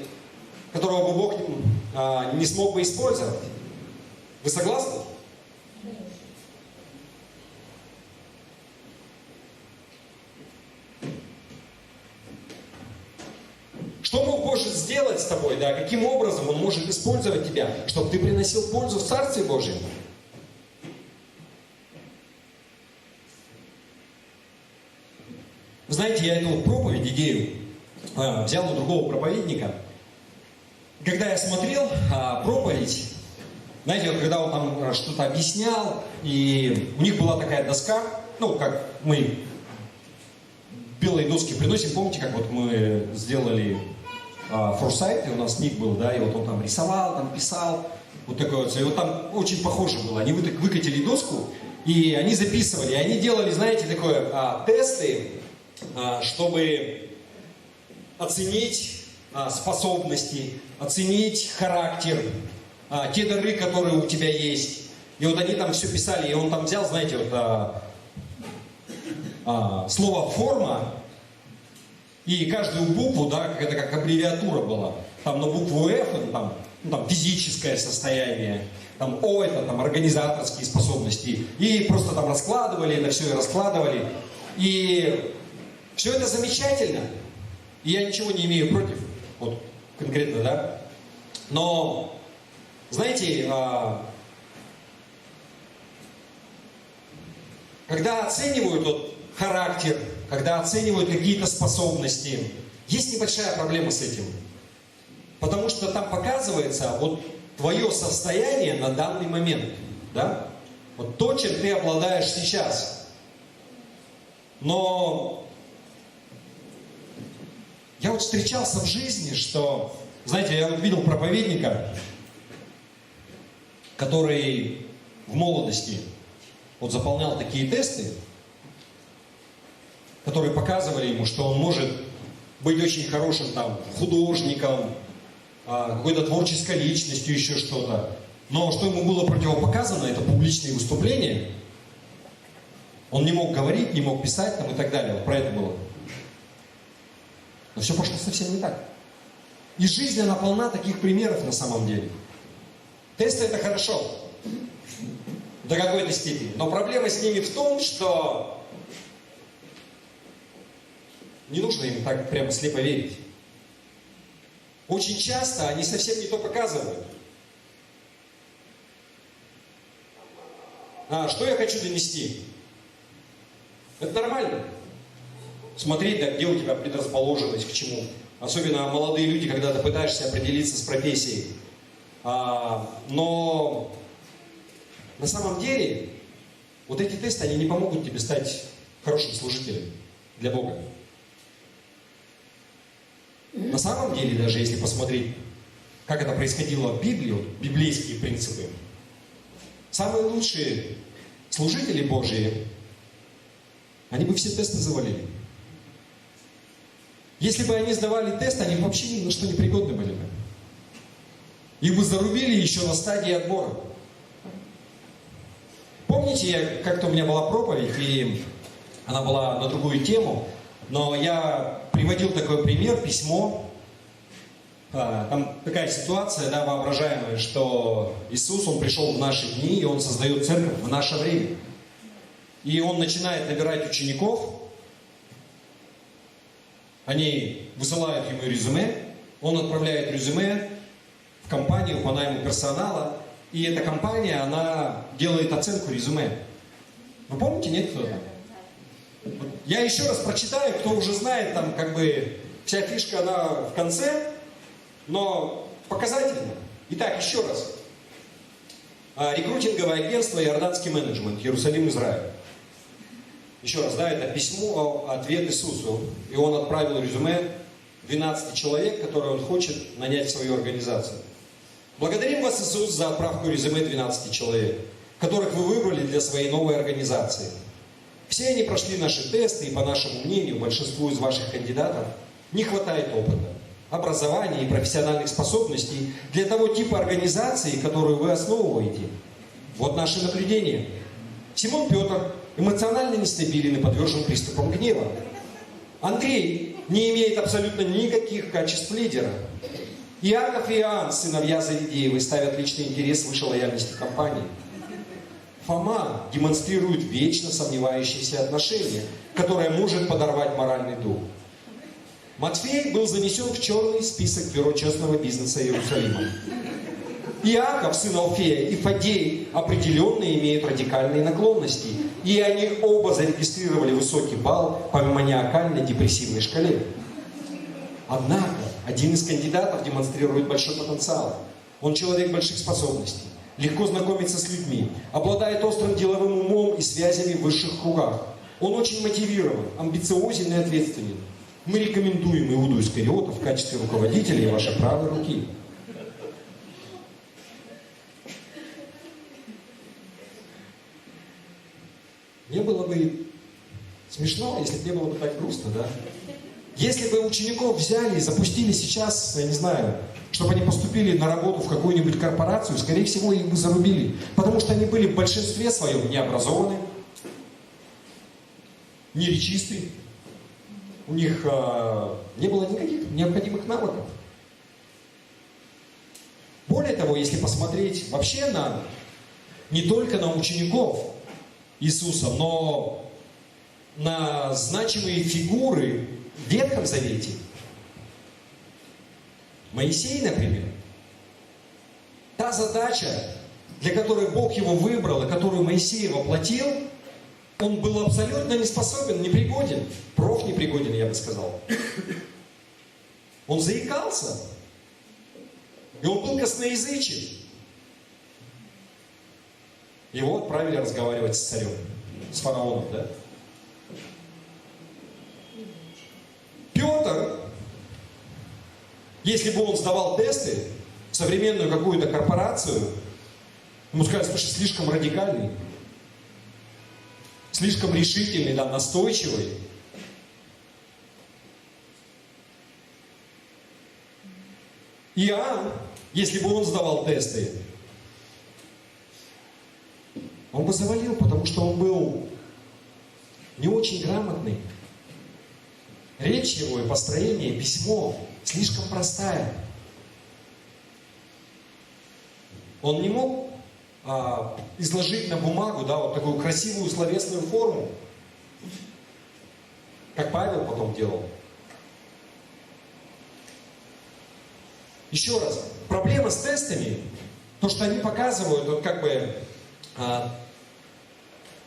которого бы Бог не смог бы использовать. Вы согласны? Что Бог может сделать сделать с тобой, да, каким образом Он может использовать тебя, чтобы ты приносил пользу в Царстве Божьем. Вы знаете, я эту проповедь, идею взял у другого проповедника. Когда я смотрел проповедь, знаете, вот когда он там что-то объяснял, и у них была такая доска, ну, как мы белые доски приносим, помните, как вот мы сделали форсайт, и у нас ник был, да, и вот он там рисовал, там писал, вот такое вот, и вот там очень похоже было. Они выкатили доску, и они записывали, и они делали, знаете, такое, тесты, чтобы оценить способности, оценить характер, те дары, которые у тебя есть. И вот они там все писали, и он там взял, знаете, вот слово «форма», и каждую букву, да, это как аббревиатура была. Там на букву «Ф» там физическое состояние, там «О» это там организаторские способности. И просто там раскладывали это все, и раскладывали. И все это замечательно. И я ничего не имею против, вот конкретно, да. Но, знаете, когда оценивают вот характер, когда оценивают какие-то способности, есть небольшая проблема с этим. Потому что там показывается вот твое состояние на данный момент, да? Вот то, чем ты обладаешь сейчас. Но я вот встречался в жизни, что, знаете, я вот видел проповедника, который в молодости вот заполнял такие тесты, которые показывали ему, что он может быть очень хорошим там художником, какой-то творческой личностью, еще что-то. Но что ему было противопоказано, это публичные выступления. Он не мог говорить, не мог писать там, и так далее. Вот про это было. Но все пошло совсем не так. И жизнь, она полна таких примеров на самом деле. Тесты это хорошо. До какой-то степени. Но проблема с ними в том, что не нужно им так прямо слепо верить. Очень часто они совсем не то показывают. Что я хочу донести? Это нормально. Смотреть, да, где у тебя предрасположенность к чему. Особенно молодые люди, когда ты пытаешься определиться с профессией. Но на самом деле вот эти тесты, они не помогут тебе стать хорошим служителем для Бога. На самом деле, даже если посмотреть, как это происходило в Библии, вот, библейские принципы, самые лучшие служители Божьи, они бы все тесты завалили. Если бы они сдавали тест, они вообще ни на что не пригодны были бы. Их бы зарубили еще на стадии отбора. Помните, как-то у меня была проповедь, и она была на другую тему, но я приводил такой пример, письмо. Там такая ситуация, да, воображаемая, что Иисус, Он пришел в наши дни, и Он создает церковь в наше время. И Он начинает набирать учеников, они высылают Ему резюме, Он отправляет резюме в компанию по найму персонала, и эта компания, она делает оценку резюме. Вы помните, нет, кто-то? Я еще раз прочитаю, кто уже знает, там как бы вся фишка, она в конце, но показательно. Итак, еще раз. Рекрутинговое агентство «Иорданский менеджмент», Иерусалим, Израиль. Еще раз, да, это письмо, ответ Иисусу. И он отправил резюме 12 человек, которые он хочет нанять в свою организацию. Благодарим вас, Иисус, за отправку резюме 12 человек, которых вы выбрали для своей новой организации. Все они прошли наши тесты, и по нашему мнению, большинству из ваших кандидатов не хватает опыта, образования и профессиональных способностей для того типа организации, которую вы основываете. Вот наши наблюдения. Симон Петр эмоционально нестабилен и подвержен приступам гнева. Андрей не имеет абсолютно никаких качеств лидера. Иаков и Иоанн, сыновья Завидеевы, ставят личный интерес выше лояльности компании. Фома демонстрирует вечно сомневающиеся отношения, которое может подорвать моральный дух. Матфей был занесен в черный список Бюро частного бизнеса Иерусалима. Иаков, сын Алфея, и Фадей определенно имеют радикальные наклонности. И они оба зарегистрировали высокий балл по маниакально-депрессивной шкале. Однако, один из кандидатов демонстрирует большой потенциал. Он человек больших способностей, легко знакомится с людьми, обладает острым деловым умом и связями в высших кругах. Он очень мотивирован, амбициозен и ответственен. Мы рекомендуем Иуду Искариота в качестве руководителя и вашей правой руки. Мне было бы смешно, если бы не было бы так грустно, да? Если бы учеников взяли и запустили сейчас, я не знаю, чтобы они поступили на работу в какую-нибудь корпорацию, скорее всего, их бы зарубили. Потому что они были в большинстве своем необразованы, неречисты. У них не было никаких необходимых навыков. Более того, если посмотреть вообще не только на учеников Иисуса, но на значимые фигуры в Ветхом Завете. Моисей, например. Та задача, для которой Бог его выбрал, и которую Моисей воплотил, он был абсолютно не способен, непригоден. Профнепригоден, я бы сказал. Он заикался. И он был косноязычен. Его отправили разговаривать с царем, с фараоном, да? Петр, если бы он сдавал тесты в современную какую-то корпорацию, ему сказали, слушай, слишком радикальный, слишком решительный, да, настойчивый. Иоанн, если бы он сдавал тесты, он бы завалил, потому что он был не очень грамотный. Речь его и построение, письмо слишком простая. Он не мог изложить на бумагу, да, вот такую красивую словесную форму, как Павел потом делал. Еще раз, проблема с тестами, то, что они показывают, вот как бы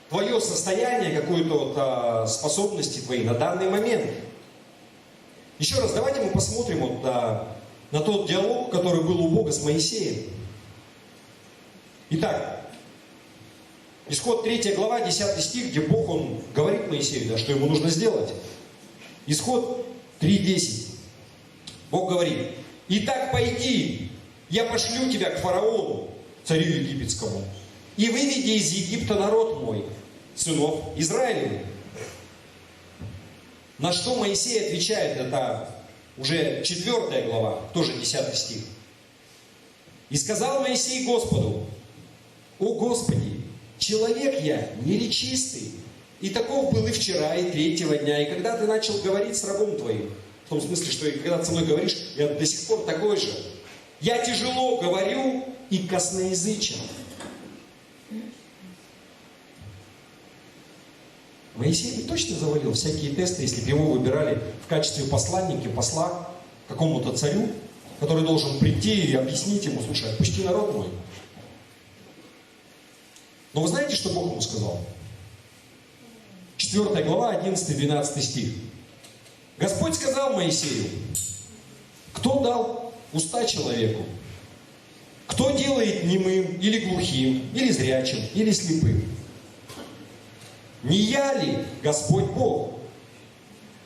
твое состояние, какую-то вот способности твои на данный момент. Еще раз, давайте мы посмотрим вот на тот диалог, который был у Бога с Моисеем. Итак, Исход 3 глава, 10 стих, где Бог, он говорит Моисею, да, что ему нужно сделать. Исход 3:10. Бог говорит: «Итак, пойди, я пошлю тебя к фараону, царю египетскому, и выведи из Египта народ мой, сынов Израилевых». На что Моисей отвечает, это уже 4 глава, тоже 10 стих. «И сказал Моисей Господу: о Господи, человек я неречистый, и таков был и вчера, и 3-го дня, и когда ты начал говорить с рабом твоим». В том смысле, что когда ты со мной говоришь, я до сих пор такой же. «Я тяжело говорю и косноязычен». Моисей бы точно завалил всякие тесты, если бы его выбирали в качестве посланника, посла какому-то царю, который должен прийти и объяснить ему: слушай, отпусти народ мой. Но вы знаете, что Бог ему сказал? 4 глава, 11-12 стих. Господь сказал Моисею: кто дал уста человеку? Кто делает немым, или глухим, или зрячим, или слепым? Не я ли Господь Бог?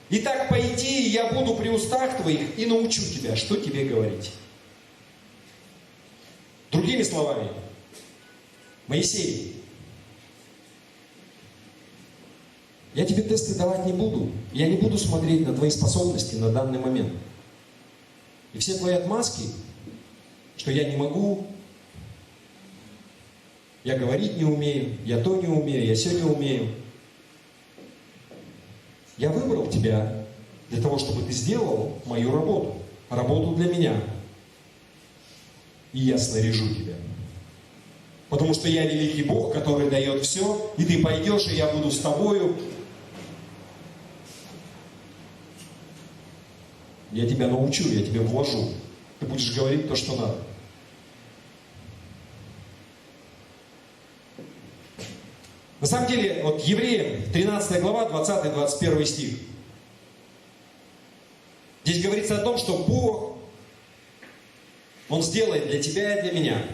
Итак, пойди, и я буду при устах твоих и научу тебя, что тебе говорить. Другими словами, Моисей, я тебе тесты давать не буду. Я не буду смотреть на твои способности на данный момент. И все твои отмазки, что я не могу, я говорить не умею, я то не умею, я сё не умею. Я выбрал тебя для того, чтобы ты сделал мою работу. Работу для меня. И я снаряжу тебя. Потому что я великий Бог, который дает все, и ты пойдешь, и я буду с тобою. Я тебя научу, я тебя вложу. Ты будешь говорить то, что надо. На самом деле, вот Евреям, 13 глава, 20-21 стих. Здесь говорится о том, что Бог, Он сделает для тебя и для меня.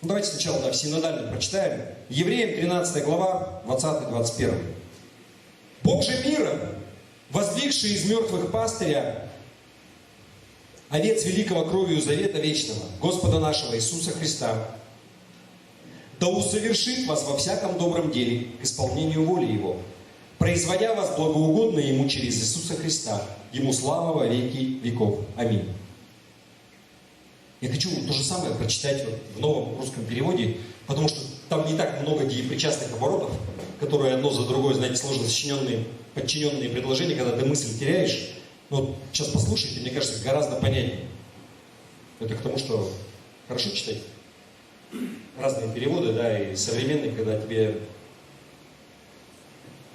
Ну, давайте сначала в синодальном прочитаем. Евреям, 13 глава, 20-21. Бог же мира, воздвигший из мертвых пастыря, овец великого кровью завета вечного, Господа нашего Иисуса Христа, да усовершит вас во всяком добром деле к исполнению воли Его, производя вас благоугодно Ему через Иисуса Христа, Ему слава во веки веков. Аминь. Я хочу то же самое прочитать в новом русском переводе, потому что там не так много деепричастных оборотов, которые одно за другое, знаете, сложно сочиненные, подчиненные предложения, когда ты мысль теряешь. Но вот сейчас послушайте, мне кажется, гораздо понятнее. Это к тому, что хорошо читать разные переводы, да, и современные, когда тебе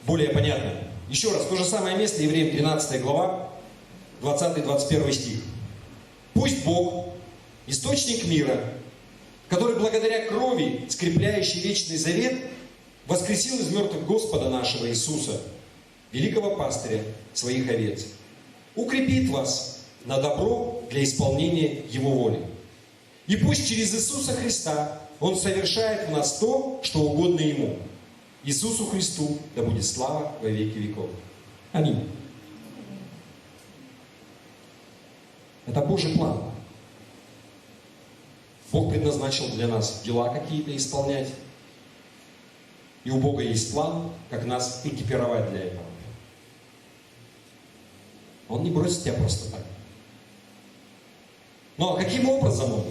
более понятно. Еще раз, то же самое место, Евреям 13 глава, 20-21 стих. Пусть Бог, источник мира, который благодаря крови, скрепляющей вечный завет, воскресил из мертвых Господа нашего Иисуса, великого пастыря своих овец, укрепит вас на добро для исполнения Его воли. И пусть через Иисуса Христа Он совершает в нас то, что угодно Ему. Иисусу Христу да будет слава во веки веков. Аминь. Это Божий план. Бог предназначил для нас дела какие-то исполнять. И у Бога есть план, как нас экипировать для этого. Он не бросит тебя просто так. Но каким образом Он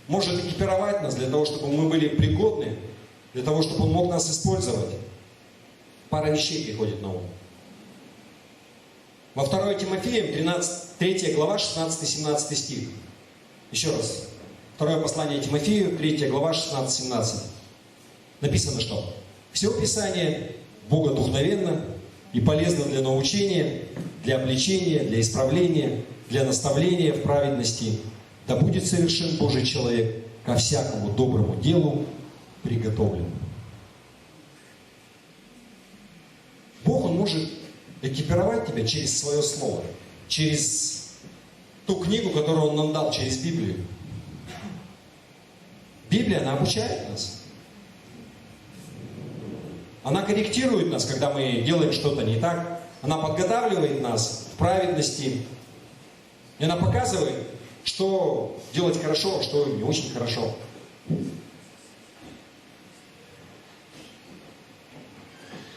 может экипировать нас для того, чтобы мы были пригодны, для того, чтобы Он мог нас использовать? Пара вещей приходит на ум. Во 2 Тимофеям, 3 глава, 16-17 стих. Еще раз. Второе послание Тимофею, 3 глава, 16-17. Написано, что все Писание богодухновенно и полезно для научения, для обличения, для исправления, для наставления в праведности. Да будет совершен Божий человек ко всякому доброму делу приготовлен. Бог, Он может экипировать тебя через свое слово, через ту книгу, которую Он нам дал, через Библию. Библия, она обучает нас. Она корректирует нас, когда мы делаем что-то не так. Она подготавливает нас в праведности. И она показывает, что делать хорошо, а что не очень хорошо.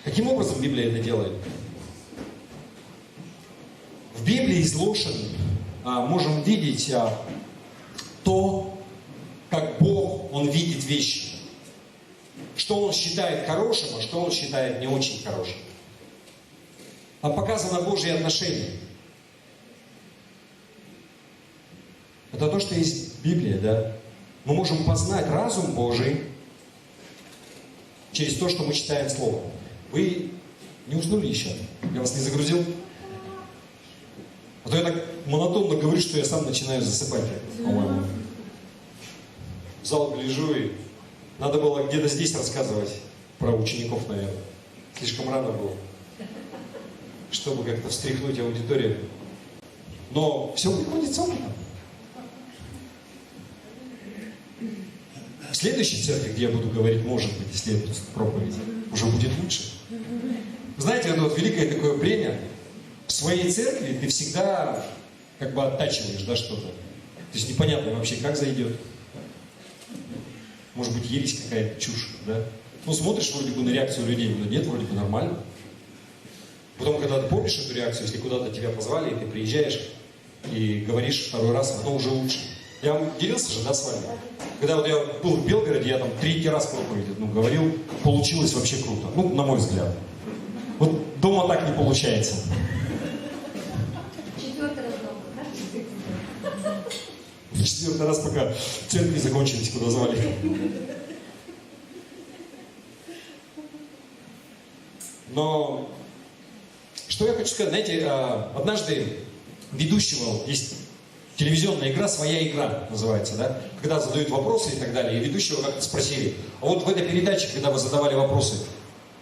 Каким образом Библия это делает? В Библии изложен, можем видеть то, как Бог, Он видит вещи. Что Он считает хорошим, а что Он считает не очень хорошим. Там показано Божье отношение. Это то, что есть Библия, да? Мы можем познать разум Божий через то, что мы читаем Слово. Вы не уснули еще? Я вас не загрузил? А то я так монотонно говорю, что я сам начинаю засыпать, по-моему. В зал гляжу, и надо было где-то здесь рассказывать про учеников, наверное. Слишком рано было, чтобы как-то встряхнуть аудиторию. Но все приходит с опытом. В следующей церкви, где я буду говорить, может быть, если эту проповедь, уже будет лучше. Знаете, это вот великое такое бремя. В своей церкви ты всегда как бы оттачиваешь, да, что-то. То есть непонятно вообще, как зайдет. Может быть, ересь какая-то, чушь, да? Ну, смотришь вроде бы на реакцию людей, но нет, вроде бы нормально. Потом, когда ты помнишь эту реакцию, если куда-то тебя позвали, и ты приезжаешь и говоришь второй раз, оно уже лучше. Я вам делился же, да, с вами? Когда вот я был в Белгороде, я там 3 раз проповедь говорил, получилось вообще круто. Ну, на мой взгляд. Вот дома так не получается. 4-й раз дома, да? 4-й раз, пока церкви закончились, куда звали. Но Что я хочу сказать? Знаете, однажды ведущего, есть телевизионная игра «Своя игра» называется, да? Когда задают вопросы и так далее. И ведущего как-то спросили, а вот в этой передаче, когда вы задавали вопросы,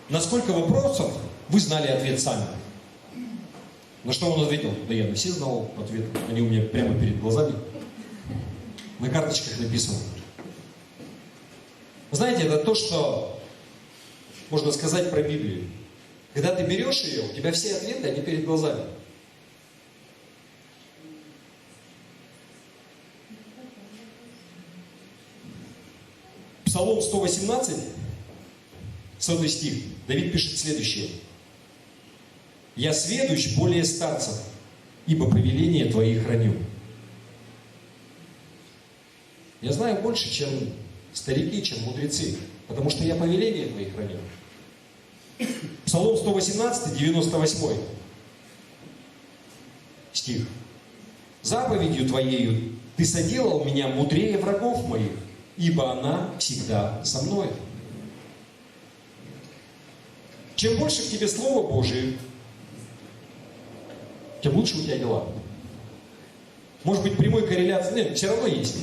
на сколько вопросов вы знали ответ сами? На что он ответил? Да я на все знал ответ. Они у меня прямо перед глазами. На карточках написано. Знаете, это то, что можно сказать про Библию. Когда ты берешь ее, у тебя все ответы, они перед глазами. Псалом 118, 100 стих. Давид пишет следующее. «Я сведущ более старцев, ибо повеление Твои храню». Я знаю больше, чем старики, чем мудрецы, потому что я повеление Твои храню. Псалом 118, 98 стих. «Заповедью Твоею Ты соделал меня мудрее врагов моих, ибо она всегда со мной». Чем больше в тебе Слова Божие, тем лучше у тебя дела. Может быть, прямой корреляции, нет, все равно есть.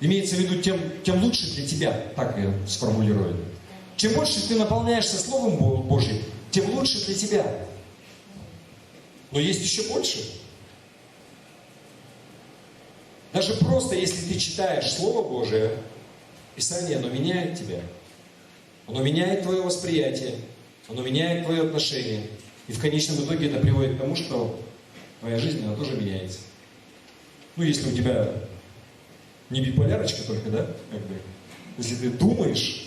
Имеется в виду, тем лучше для тебя, так я сформулирую. Чем больше ты наполняешься Словом Божьим, тем лучше для тебя. Но есть еще больше. Даже просто, если ты читаешь Слово Божие, Писание, оно меняет тебя. Оно меняет твое восприятие, оно меняет твое отношение. И в конечном итоге это приводит к тому, что твоя жизнь, она тоже меняется. Ну, если у тебя не биполярочка только, да, как бы, если ты думаешь,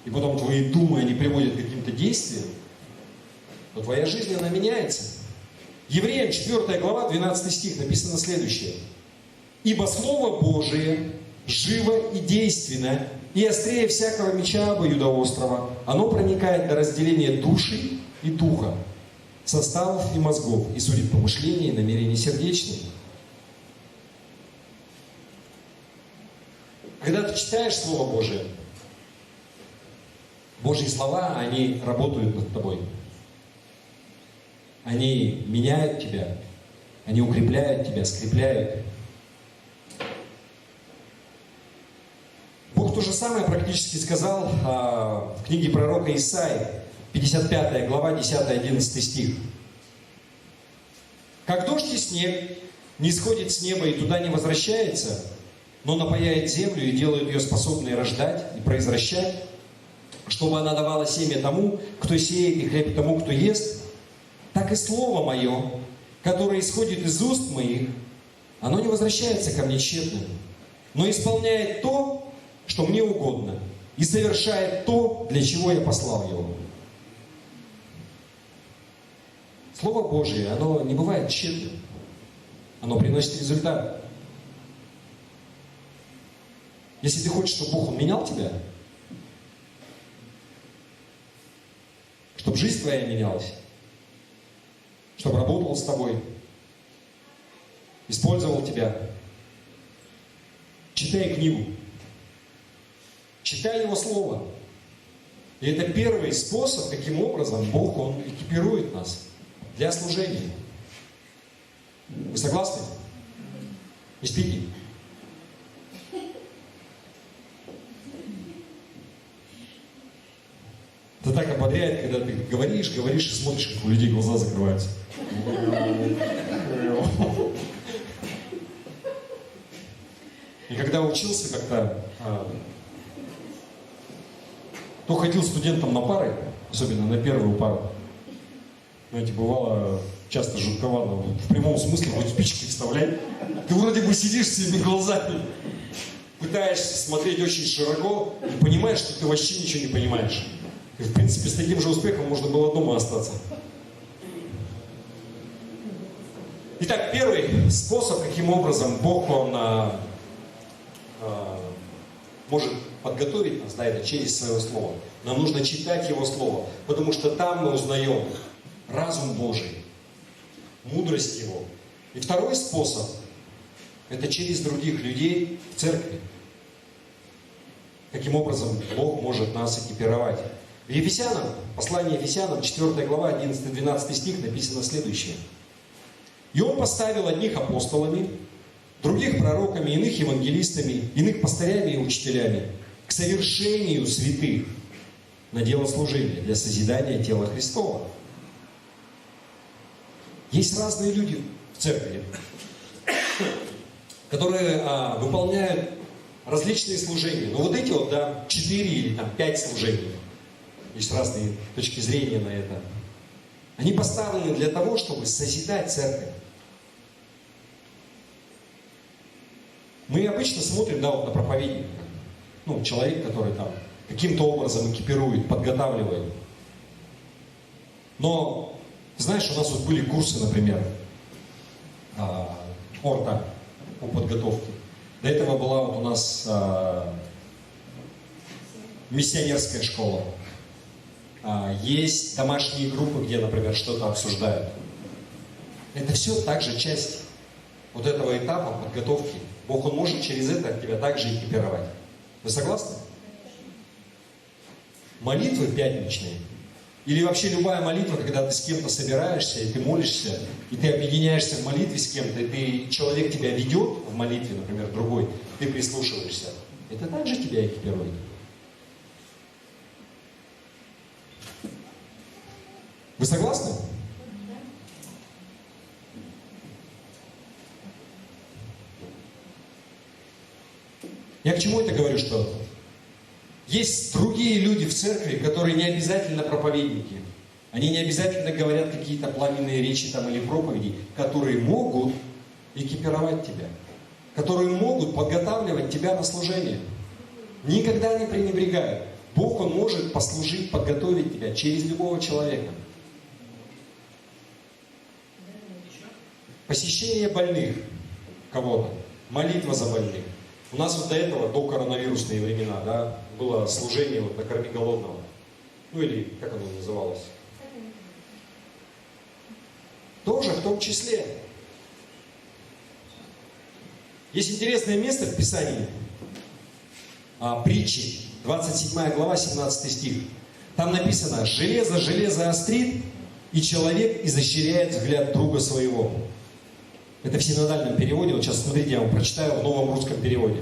и потом твои думы, они приводят к каким-то действиям, то твоя жизнь, она меняется. Евреям 4 глава, 12 стих, написано следующее. «Ибо Слово Божие живо и действенно, и острее всякого меча обоюдоострого, оно проникает до разделения души и духа, составов и мозгов, и судит помышления и намерения сердечные». Когда ты читаешь Слово Божие, Божьи слова, они работают над тобой. Они меняют тебя, они укрепляют тебя, скрепляют. Бог то же самое практически сказал в книге пророка Исаии, 55 глава, 10-11 стих. «Как дождь и снег не сходит с неба и туда не возвращается, но напояет землю и делает ее способной рождать и произвращать, чтобы она давала семя тому, кто сеет, и хлеб тому, кто ест, так и слово мое, которое исходит из уст моих, оно не возвращается ко мне тщетным, но исполняет то, что мне угодно, и совершает то, для чего я послал его». Слово Божие, оно не бывает тщетным, оно приносит результат. Если ты хочешь, чтобы Бог менял тебя, чтобы жизнь твоя менялась, чтобы работал с тобой, использовал тебя, читай книгу, читай Его Слово. И это первый способ, каким образом Бог, Он экипирует нас для служения. Вы согласны? Не спите? Это так ободряет, когда ты говоришь и смотришь, как у людей глаза закрываются. И когда учился как-то, то ходил студентам на пары, особенно на первую пару. Знаете, бывало часто жутковато, в прямом смысле, хоть спички вставлять. Ты вроде бы сидишь своими глазами, пытаешься смотреть очень широко и понимаешь, что ты вообще ничего не понимаешь. И, в принципе, с таким же успехом можно было дома остаться. Итак, первый способ, каким образом Бог, Он может подготовить нас, да, это через Свое Слово. Нам нужно читать Его Слово, потому что там мы узнаем разум Божий, мудрость Его. И второй способ, это через других людей в церкви. Каким образом Бог может нас экипировать. В Ефесянам, послание Ефесянам, 4 глава, 11-12 стих написано следующее. «И Он поставил одних апостолами, других пророками, иных евангелистами, иных пастырями и учителями к совершению святых на дело служения для созидания тела Христова». Есть разные люди в церкви, которые выполняют различные служения. Но вот эти вот, 4 или 5 служений, есть разные точки зрения на это, они поставлены для того, чтобы созидать церковь. Мы обычно смотрим, на проповедника. Человек, который там каким-то образом экипирует, подготавливает. Но, знаешь, у нас вот были курсы, например, орта по подготовке. До этого была вот у нас миссионерская школа. Есть домашние группы, где, например, что-то обсуждают. Это все также часть вот этого этапа подготовки. Бог, Он может через это тебя также экипировать. Вы согласны? Молитвы пятничные. Или вообще любая молитва, когда ты с кем-то собираешься, и ты молишься, и ты объединяешься в молитве с кем-то, и человек тебя ведет в молитве, например, другой, ты прислушиваешься. Это также тебя экипирует. Вы согласны? Я к чему это говорю, что есть другие люди в церкви, которые не обязательно проповедники. Они не обязательно говорят какие-то пламенные речи там или проповеди, которые могут экипировать тебя, которые могут подготавливать тебя на служение. Никогда не пренебрегают. Бог, Он может послужить, подготовить тебя через любого человека. Посещение больных кого-то, молитва за больных. У нас вот до этого, до коронавирусные времена, было служение «Накорми голодного». Или как оно называлось? Тоже в том числе. Есть интересное место в Писании. Притчи, 27 глава, 17 стих. Там написано: «Железо железо острит, и человек изощряет взгляд друга своего». Это в синодальном переводе. Вот сейчас смотрите, я вам прочитаю в новом русском переводе.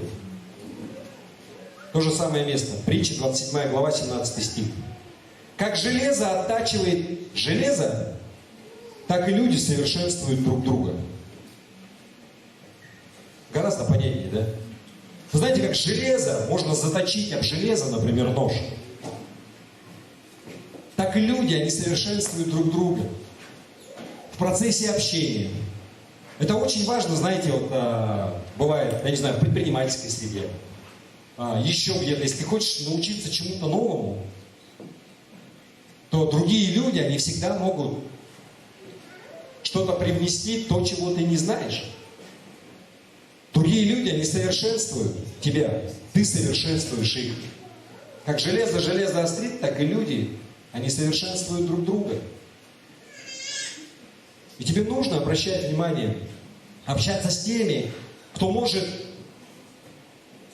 То же самое место. Притча, 27 глава, 17 стих. «Как железо оттачивает железо, так и люди совершенствуют друг друга». Гораздо понятнее, да? Вы знаете, как железо можно заточить об железо, например, нож. Так и люди, они совершенствуют друг друга в процессе общения. Это очень важно, знаете, бывает, я не знаю, в предпринимательской среде, еще где-то, если ты хочешь научиться чему-то новому, то другие люди, они всегда могут что-то привнести, то, чего ты не знаешь. Другие люди, они совершенствуют тебя, ты совершенствуешь их. Как железо железо острит, так и люди, они совершенствуют друг друга. И тебе нужно обращать внимание, общаться с теми, кто может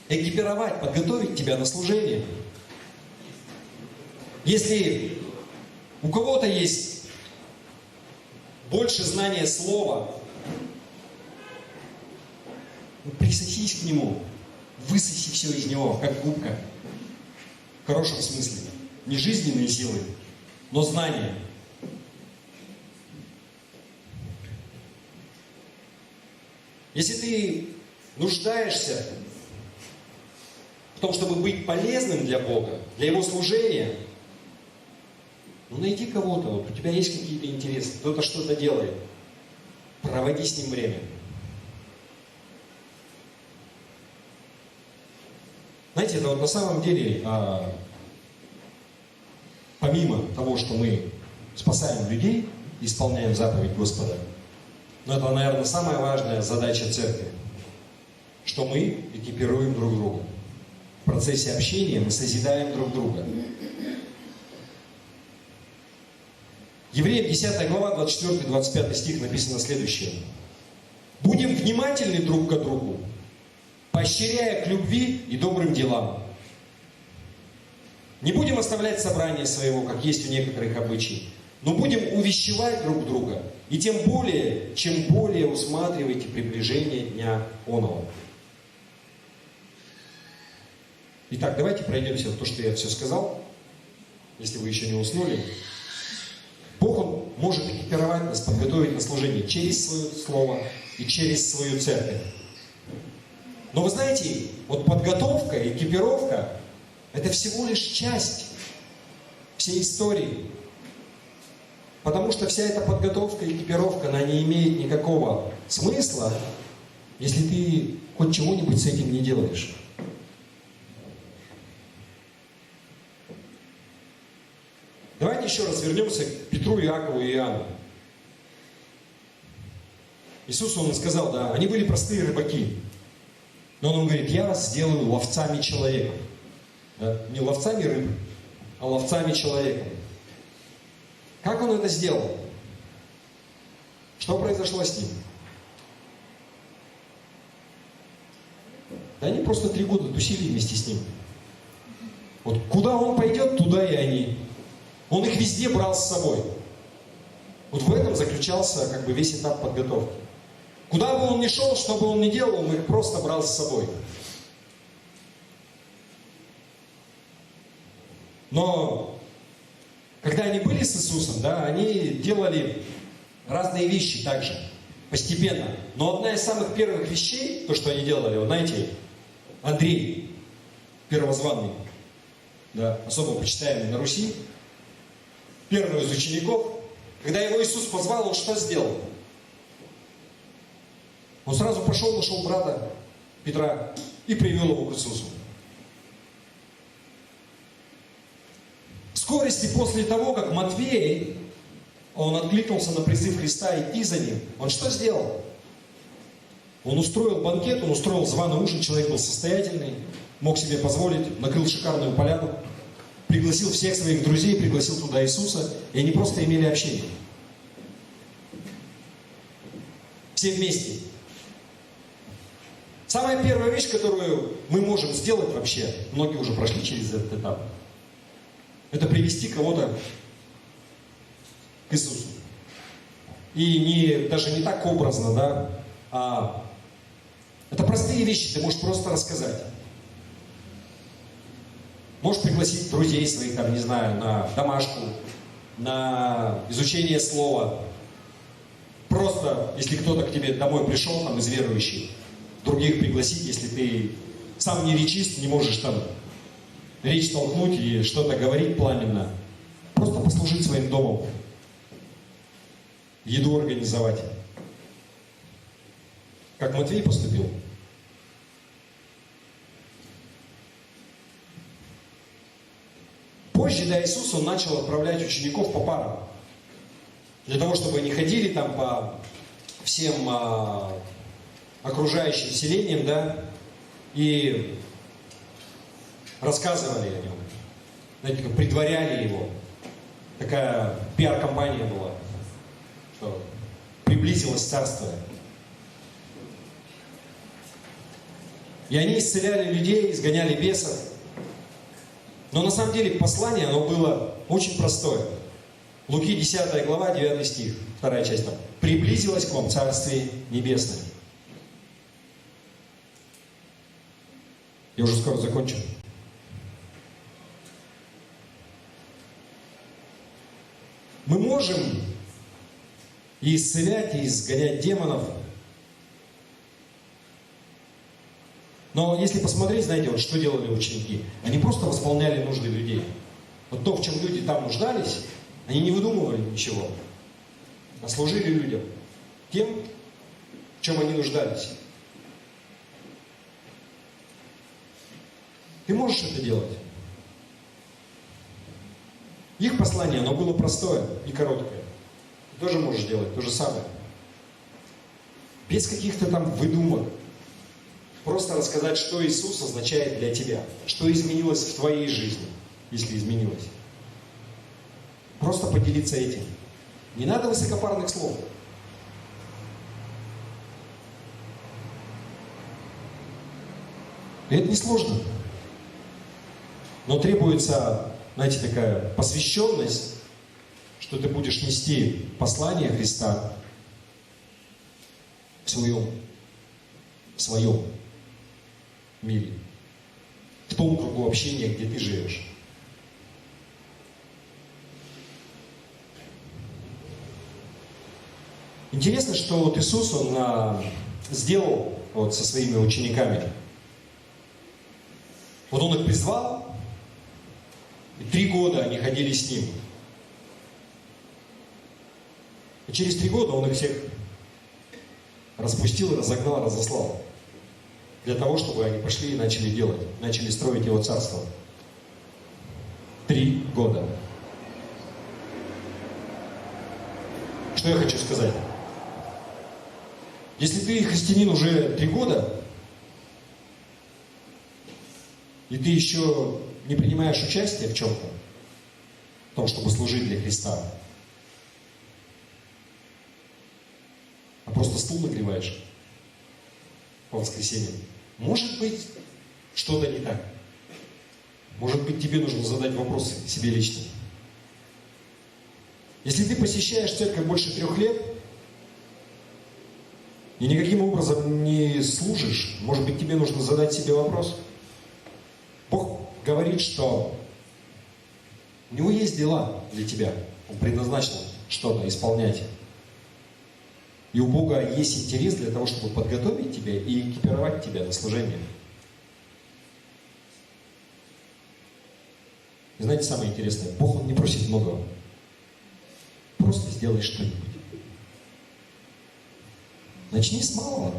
экипировать, подготовить тебя на служение. Если у кого-то есть больше знания слова, присосись к нему, высоси все из него, как губка. В хорошем смысле. Не жизненные силы, но знания. Если ты нуждаешься в том, чтобы быть полезным для Бога, для Его служения, найди кого-то, у тебя есть какие-то интересы, кто-то что-то делает, проводи с ним время. Знаете, это на самом деле, помимо того, что мы спасаем людей, исполняем заповедь Господа, но это, наверное, самая важная задача церкви, что мы экипируем друг друга. В процессе общения мы созидаем друг друга. Евреям 10 глава, 24-25 стих написано следующее. «Будем внимательны друг к другу, поощряя к любви и добрым делам. Не будем оставлять собрание своего, как есть у некоторых обычаев, но будем увещевать друг друга, и тем более, чем более усматриваете приближение дня оного. Итак, давайте пройдемся в то, что я все сказал, если вы еще не уснули. Бог, Он может экипировать нас, подготовить на служение через свое слово и через свою церковь. Но вы знаете, вот подготовка, экипировка – это всего лишь часть всей истории. Потому что вся эта подготовка, экипировка, она не имеет никакого смысла, если ты хоть чего-нибудь с этим не делаешь. Давайте еще раз вернемся к Петру, Иакову и Иоанну. Иисус, Он сказал, да, они были простые рыбаки. Но Он говорит, я вас сделаю ловцами человека. Да? Не ловцами рыб, а ловцами человека. Как Он это сделал? Что произошло с ним? Да они просто 3 года тусили вместе с ним. Вот куда он пойдет, туда и они. Он их везде брал с собой. Вот в этом заключался как бы весь этап подготовки. Куда бы он ни шел, что бы он ни делал, он их просто брал с собой. Но когда они были с Иисусом, да, они делали разные вещи также, постепенно. Но одна из самых первых вещей, то, что они делали, вы знаете, Андрей, первозванный, да, особо почитаемый на Руси, первый из учеников, когда его Иисус позвал, он что сделал? Он сразу пошел, нашел брата Петра и привел его к Иисусу. В скорости после того, как Матвей, он откликнулся на призыв Христа идти за ним, он что сделал? Он устроил банкет, он устроил званый ужин, человек был состоятельный, мог себе позволить, накрыл шикарную поляну, пригласил всех своих друзей, пригласил туда Иисуса, и они просто имели общение. Все вместе. Самая первая вещь, которую мы можем сделать вообще, многие уже прошли через этот этап, это привести кого-то к Иисусу. И даже не так образно, да, а это простые вещи, ты можешь просто рассказать. Можешь пригласить друзей своих, там, не знаю, на домашку, на изучение слова. Просто, если кто-то к тебе домой пришел, там, из верующих, других пригласить, если ты сам не речист, не можешь там речь толкнуть и что-то говорить пламенно. Просто послужить своим домом. Еду организовать. Как Матвей поступил. Позже, да, Иисус, Он начал отправлять учеников по парам. Для того, чтобы они ходили там по всем окружающим селениям, да, и рассказывали о Нем. Знаете, как предваряли Его. Такая пиар-компания была, что приблизилось Царство. И они исцеляли людей, изгоняли бесов. Но на самом деле послание, оно было очень простое. Луки 10 глава, 9 стих, 2 часть там. «Приблизилось к вам Царствие Небесное». Я уже скоро закончу. Мы можем и исцелять, и изгонять демонов. Но если посмотреть, знаете, вот что делали ученики? Они просто восполняли нужды людей. Вот то, в чем люди там нуждались, они не выдумывали ничего, а служили людям тем, в чем они нуждались. Ты можешь это делать? Их послание, оно было простое и короткое. Ты тоже можешь делать то же самое. Без каких-то там выдумок. Просто рассказать, что Иисус означает для тебя. Что изменилось в твоей жизни, если изменилось. Просто поделиться этим. Не надо высокопарных слов. И это несложно. Но требуется, знаете, такая посвященность, что ты будешь нести послание Христа в своем мире, в том кругу общения, где ты живешь. Интересно, что вот Иисус, Он сделал вот со своими учениками. Вот Он их призвал, и 3 года они ходили с Ним. И через 3 года Он их всех распустил, разогнал, разослал. Для того, чтобы они пошли и начали делать, начали строить Его Царство. 3 года. Что я хочу сказать? Если ты христианин уже 3 года, и ты еще не принимаешь участие в чем-то, в том, чтобы служить для Христа, а просто стул нагреваешь по воскресеньям, может быть, что-то не так. Может быть, тебе нужно задать вопрос себе лично. Если ты посещаешь церковь больше 3 лет, и никаким образом не служишь, может быть, тебе нужно задать себе вопрос. Бог говорит, что у Него есть дела для тебя. Он предназначил что-то исполнять. И у Бога есть интерес для того, чтобы подготовить тебя и экипировать тебя на служение. И знаете, самое интересное, Бог, Он не просит многого. Просто сделай что-нибудь. Начни с малого.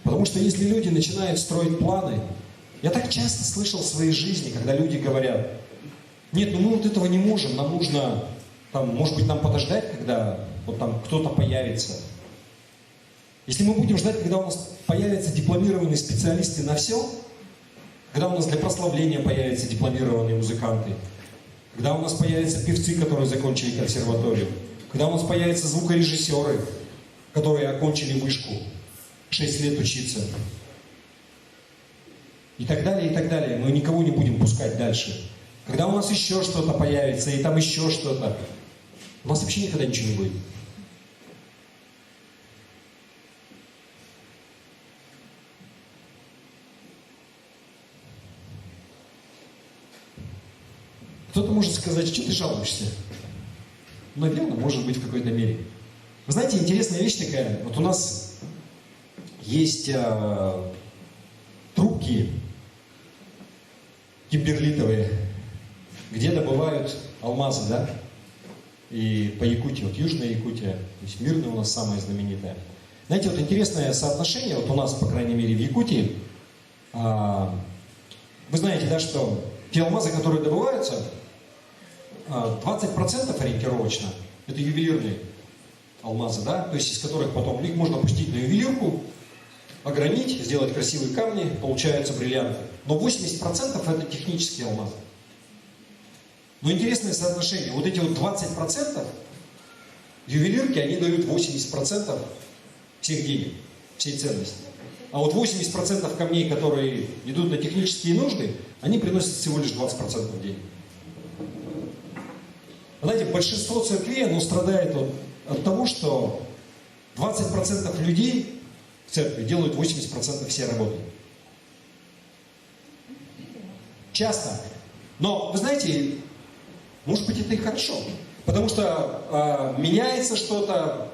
Потому что если люди начинают строить планы, я так часто слышал в своей жизни, когда люди говорят, нет, ну мы вот этого не можем, нам нужно, там, может быть, нам подождать, когда вот там кто-то появится. Если мы будем ждать, когда у нас появятся дипломированные специалисты на все, когда у нас для прославления появятся дипломированные музыканты, когда у нас появятся певцы, которые закончили консерваторию, когда у нас появятся звукорежиссеры, которые окончили вышку, 6 лет учиться. И так далее, мы никого не будем пускать дальше. Когда у нас еще что-то появится, и там еще что-то, у нас вообще никогда ничего не будет. Кто-то может сказать, что ты жалуешься? Наверное, может быть, в какой-то мере. Вы знаете, интересная вещь такая. Вот у нас есть трубки кимберлитовые, где добывают алмазы, да? И по Якутии, вот Южная Якутия, то есть Мирная у нас самая знаменитая. Знаете, вот интересное соотношение, вот у нас, по крайней мере, в Якутии, вы знаете, да, что те алмазы, которые добываются, 20% ориентировочно, это ювелирные алмазы, да, то есть из которых потом их можно пустить на ювелирку, огранить, сделать красивые камни, получаются бриллианты. Но 80% это технические алмазы. Но интересное соотношение, вот эти вот 20% ювелирки, они дают 80% всех денег, всей ценности. А вот 80% камней, которые идут на технические нужды, они приносят всего лишь 20% денег. Знаете, большинство церквей, оно страдает от того, что 20% людей в церкви делают 80% всей работы. Часто. Но, вы знаете, может быть, это и хорошо. Потому что меняется что-то,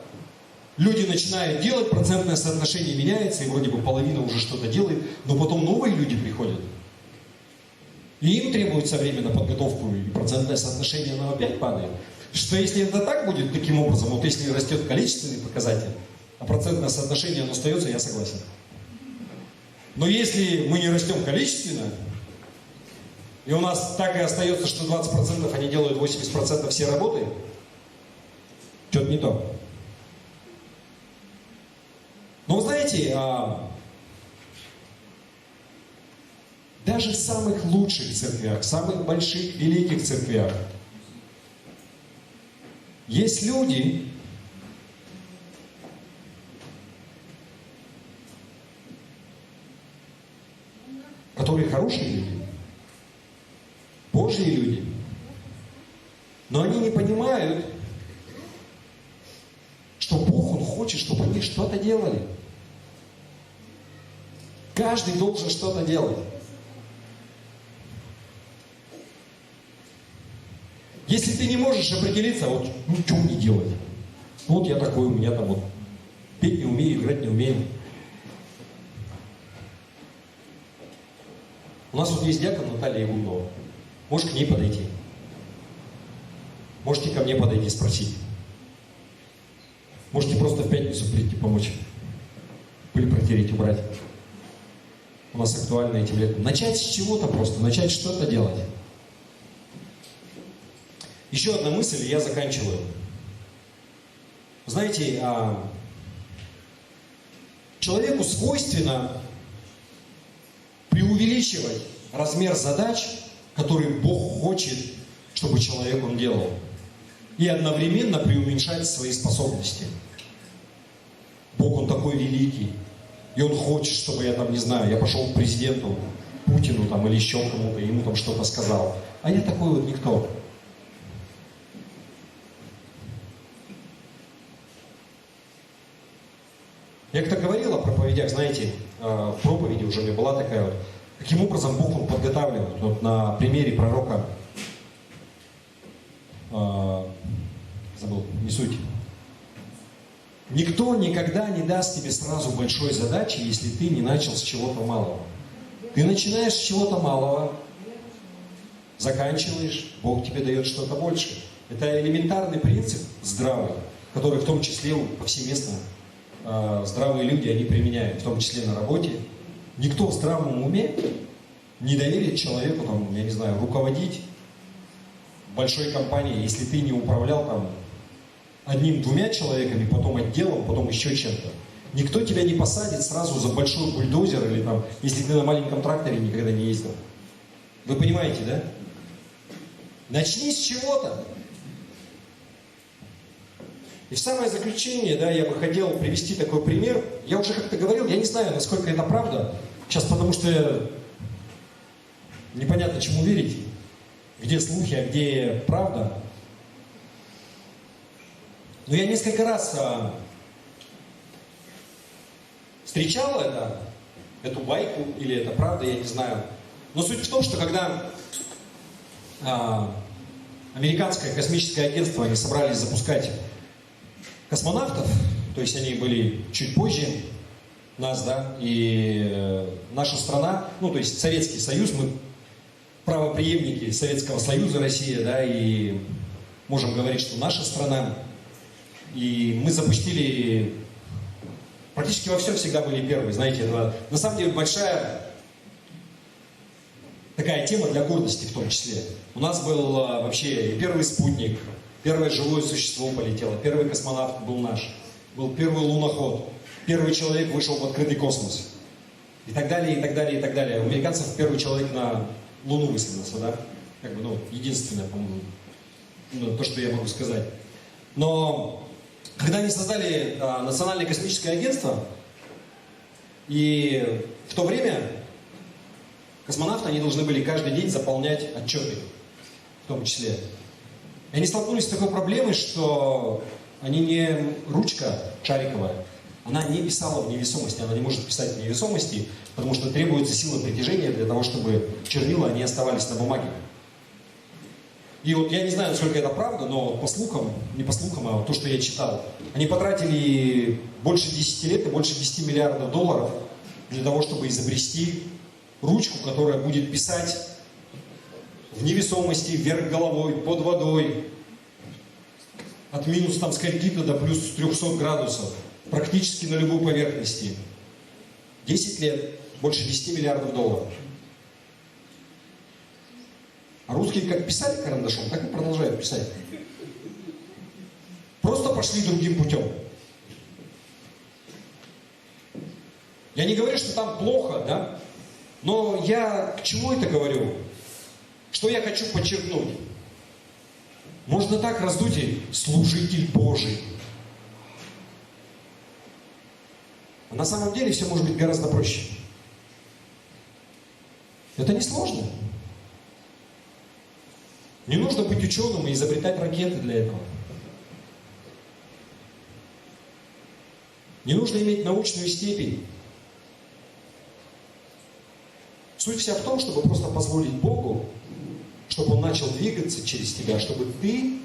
люди начинают делать, процентное соотношение меняется, и вроде бы половина уже что-то делает, но потом новые люди приходят. И им требуется время на подготовку, и процентное соотношение оно опять падает. Что если это так будет, таким образом, вот если растет количественный показатель, а процентное соотношение оно остается, я согласен. Но если мы не растем количественно, и у нас так и остается, что 20% они делают 80% всей работы, что-то не то. Но вы знаете, даже в самых лучших церквях, в самых больших, великих церквях есть люди, которые хорошие люди, Божьи люди. Но они не понимают, что Бог, Он хочет, чтобы они что-то делали. Каждый должен что-то делать. Если ты не можешь определиться, вот, ну что мне делать? Ну, вот я такой, у меня там вот петь не умею, играть не умею. У нас вот есть диакон Наталья Егунова. Можешь к ней подойти. Можете ко мне подойти, спросить. Можете просто в пятницу прийти помочь. Пыль протереть, убрать. У нас актуально этим летом. Начать с чего-то просто, начать что-то делать. Еще одна мысль, и я заканчиваю. Знаете, человеку свойственно преувеличивать размер задач, которые Бог хочет, чтобы человек он делал. И одновременно преуменьшать свои способности. Бог, Он такой великий. И Он хочет, чтобы я там, не знаю, я пошел к президенту Путину там, или еще кому-то, ему там что-то сказал. А я такой вот никто. Я как-то говорил о проповедях, знаете, в проповеди уже у меня была такая вот, каким образом Бог Он подготавливает. Вот на примере пророка, забыл, не суть. Никто никогда не даст тебе сразу большой задачи, если ты не начал с чего-то малого. Ты начинаешь с чего-то малого, заканчиваешь, Бог тебе дает что-то больше. Это элементарный принцип здравый, который в том числе повсеместно здравые люди, они применяют, в том числе на работе. Никто в здравом уме не доверит человеку, там, я не знаю, руководить большой компанией, если ты не управлял там одним-двумя человеками, потом отделом, потом еще чем-то. Никто тебя не посадит сразу за большой бульдозер или там, если ты на маленьком тракторе никогда не ездил. Вы понимаете, да? Начни с чего-то. И в самое заключение, да, я бы хотел привести такой пример. Я уже как-то говорил, я не знаю, насколько это правда. Сейчас, потому что непонятно, чему верить. Где слухи, а где правда. Но я несколько раз встречал эту байку, или это правда, я не знаю. Но суть в том, что когда американское космическое агентство, они собрались запускать космонавтов, то есть они были чуть позже нас, да, и наша страна, ну, то есть Советский Союз, мы правопреемники Советского Союза, Россия, да, и можем говорить, что наша страна, и мы запустили, практически во всем всегда были первые, знаете, это на самом деле большая такая тема для гордости в том числе. У нас был вообще и первый спутник, первое живое существо полетело, первый космонавт был наш, был первый луноход, первый человек вышел в открытый космос. И так далее, и так далее, и так далее. У американцев первый человек на Луну высадился, да? Как бы, ну, единственное, по-моему, ну, то, что я могу сказать. Но когда они создали Национальное космическое агентство, и в то время космонавты, они должны были каждый день заполнять отчеты, в том числе. И они столкнулись с такой проблемой, что они не ручка шариковая, она не писала в невесомости, она не может писать в невесомости, потому что требуется сила притяжения для того, чтобы чернила не оставались на бумаге. И вот я не знаю, насколько это правда, но по слухам, не по слухам, а то, что я читал, они потратили больше 10 лет и больше 10 миллиардов долларов для того, чтобы изобрести ручку, которая будет писать в невесомости, вверх головой, под водой, от минус там скольки-то до плюс 300 градусов, практически на любой поверхности. 10 лет, больше 10 миллиардов долларов. А русские как писали карандашом, так и продолжают писать. Просто пошли другим путем. Я не говорю, что там плохо, да? Но я к чему это говорю? Что я хочу подчеркнуть? Можно так раздуть и служитель Божий. А на самом деле все может быть гораздо проще. Это не сложно. Не нужно быть ученым и изобретать ракеты для этого. Не нужно иметь научную степень. Суть вся в том, чтобы просто позволить Богу, чтобы Он начал двигаться через тебя, чтобы ты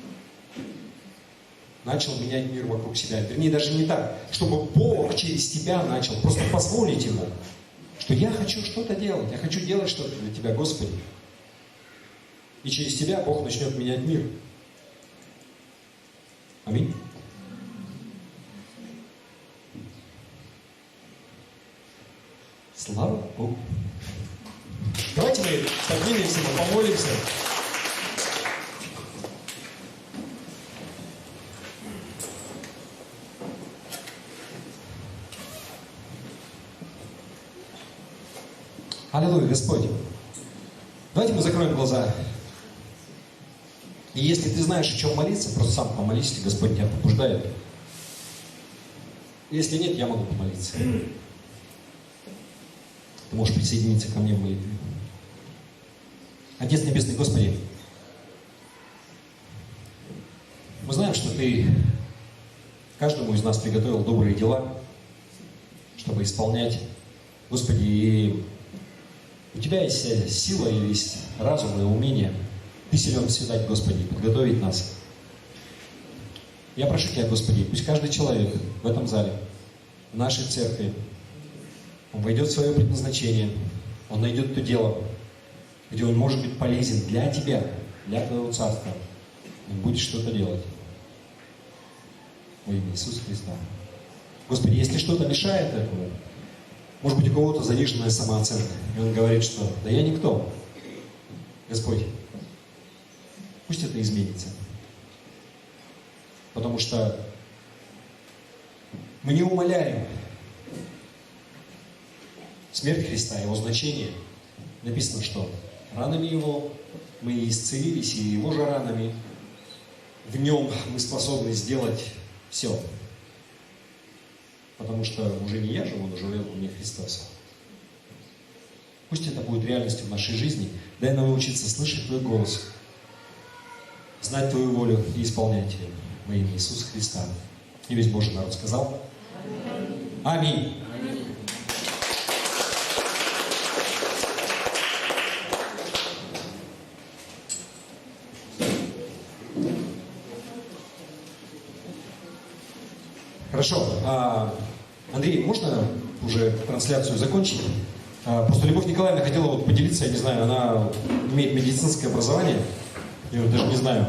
начал менять мир вокруг себя. Вернее, даже не так. Чтобы Бог через тебя начал. Просто позволить Ему, что я хочу что-то делать. Я хочу делать что-то для Тебя, Господи. И через тебя Бог начнет менять мир. Аминь. Слава Богу. Давайте мы поднимемся, мы помолимся. Аллилуйя, Господь. Давайте мы закроем глаза. И если ты знаешь, о чем молиться, просто сам помолись, если Господь тебя побуждает. Если нет, я могу помолиться. Ты можешь присоединиться ко мне в молитве. Отец Небесный, Господи, мы знаем, что Ты каждому из нас приготовил добрые дела, чтобы исполнять. Господи, и у Тебя есть сила, и есть разум и умение. Ты силен все дать, Господи, подготовить нас. Я прошу Тебя, Господи, пусть каждый человек в этом зале, в нашей церкви, он войдет в свое предназначение, он найдет то дело, где он может быть полезен для Тебя, для Твоего Царства. Он будет что-то делать. Во имя Иисуса Христа. Господи, если что-то мешает этому, может быть, у кого-то заниженная самооценка, и он говорит, что да я никто. Господь, пусть это изменится. Потому что мы не умаляем смерть Христа, Его значение. Написано, что ранами Его мы исцелились, и Его же ранами в Нем мы способны сделать все. Потому что уже не я живу, но живет во мне Христос. Пусть это будет реальностью в нашей жизни. Дай нам научиться слышать Твой голос, знать Твою волю и исполнять ее во имя Иисуса Христа. И весь Божий народ сказал: Аминь. Хорошо. Андрей, можно уже трансляцию закончить? Просто Любовь Николаевна хотела вот поделиться, я не знаю, она имеет медицинское образование, я даже не знаю,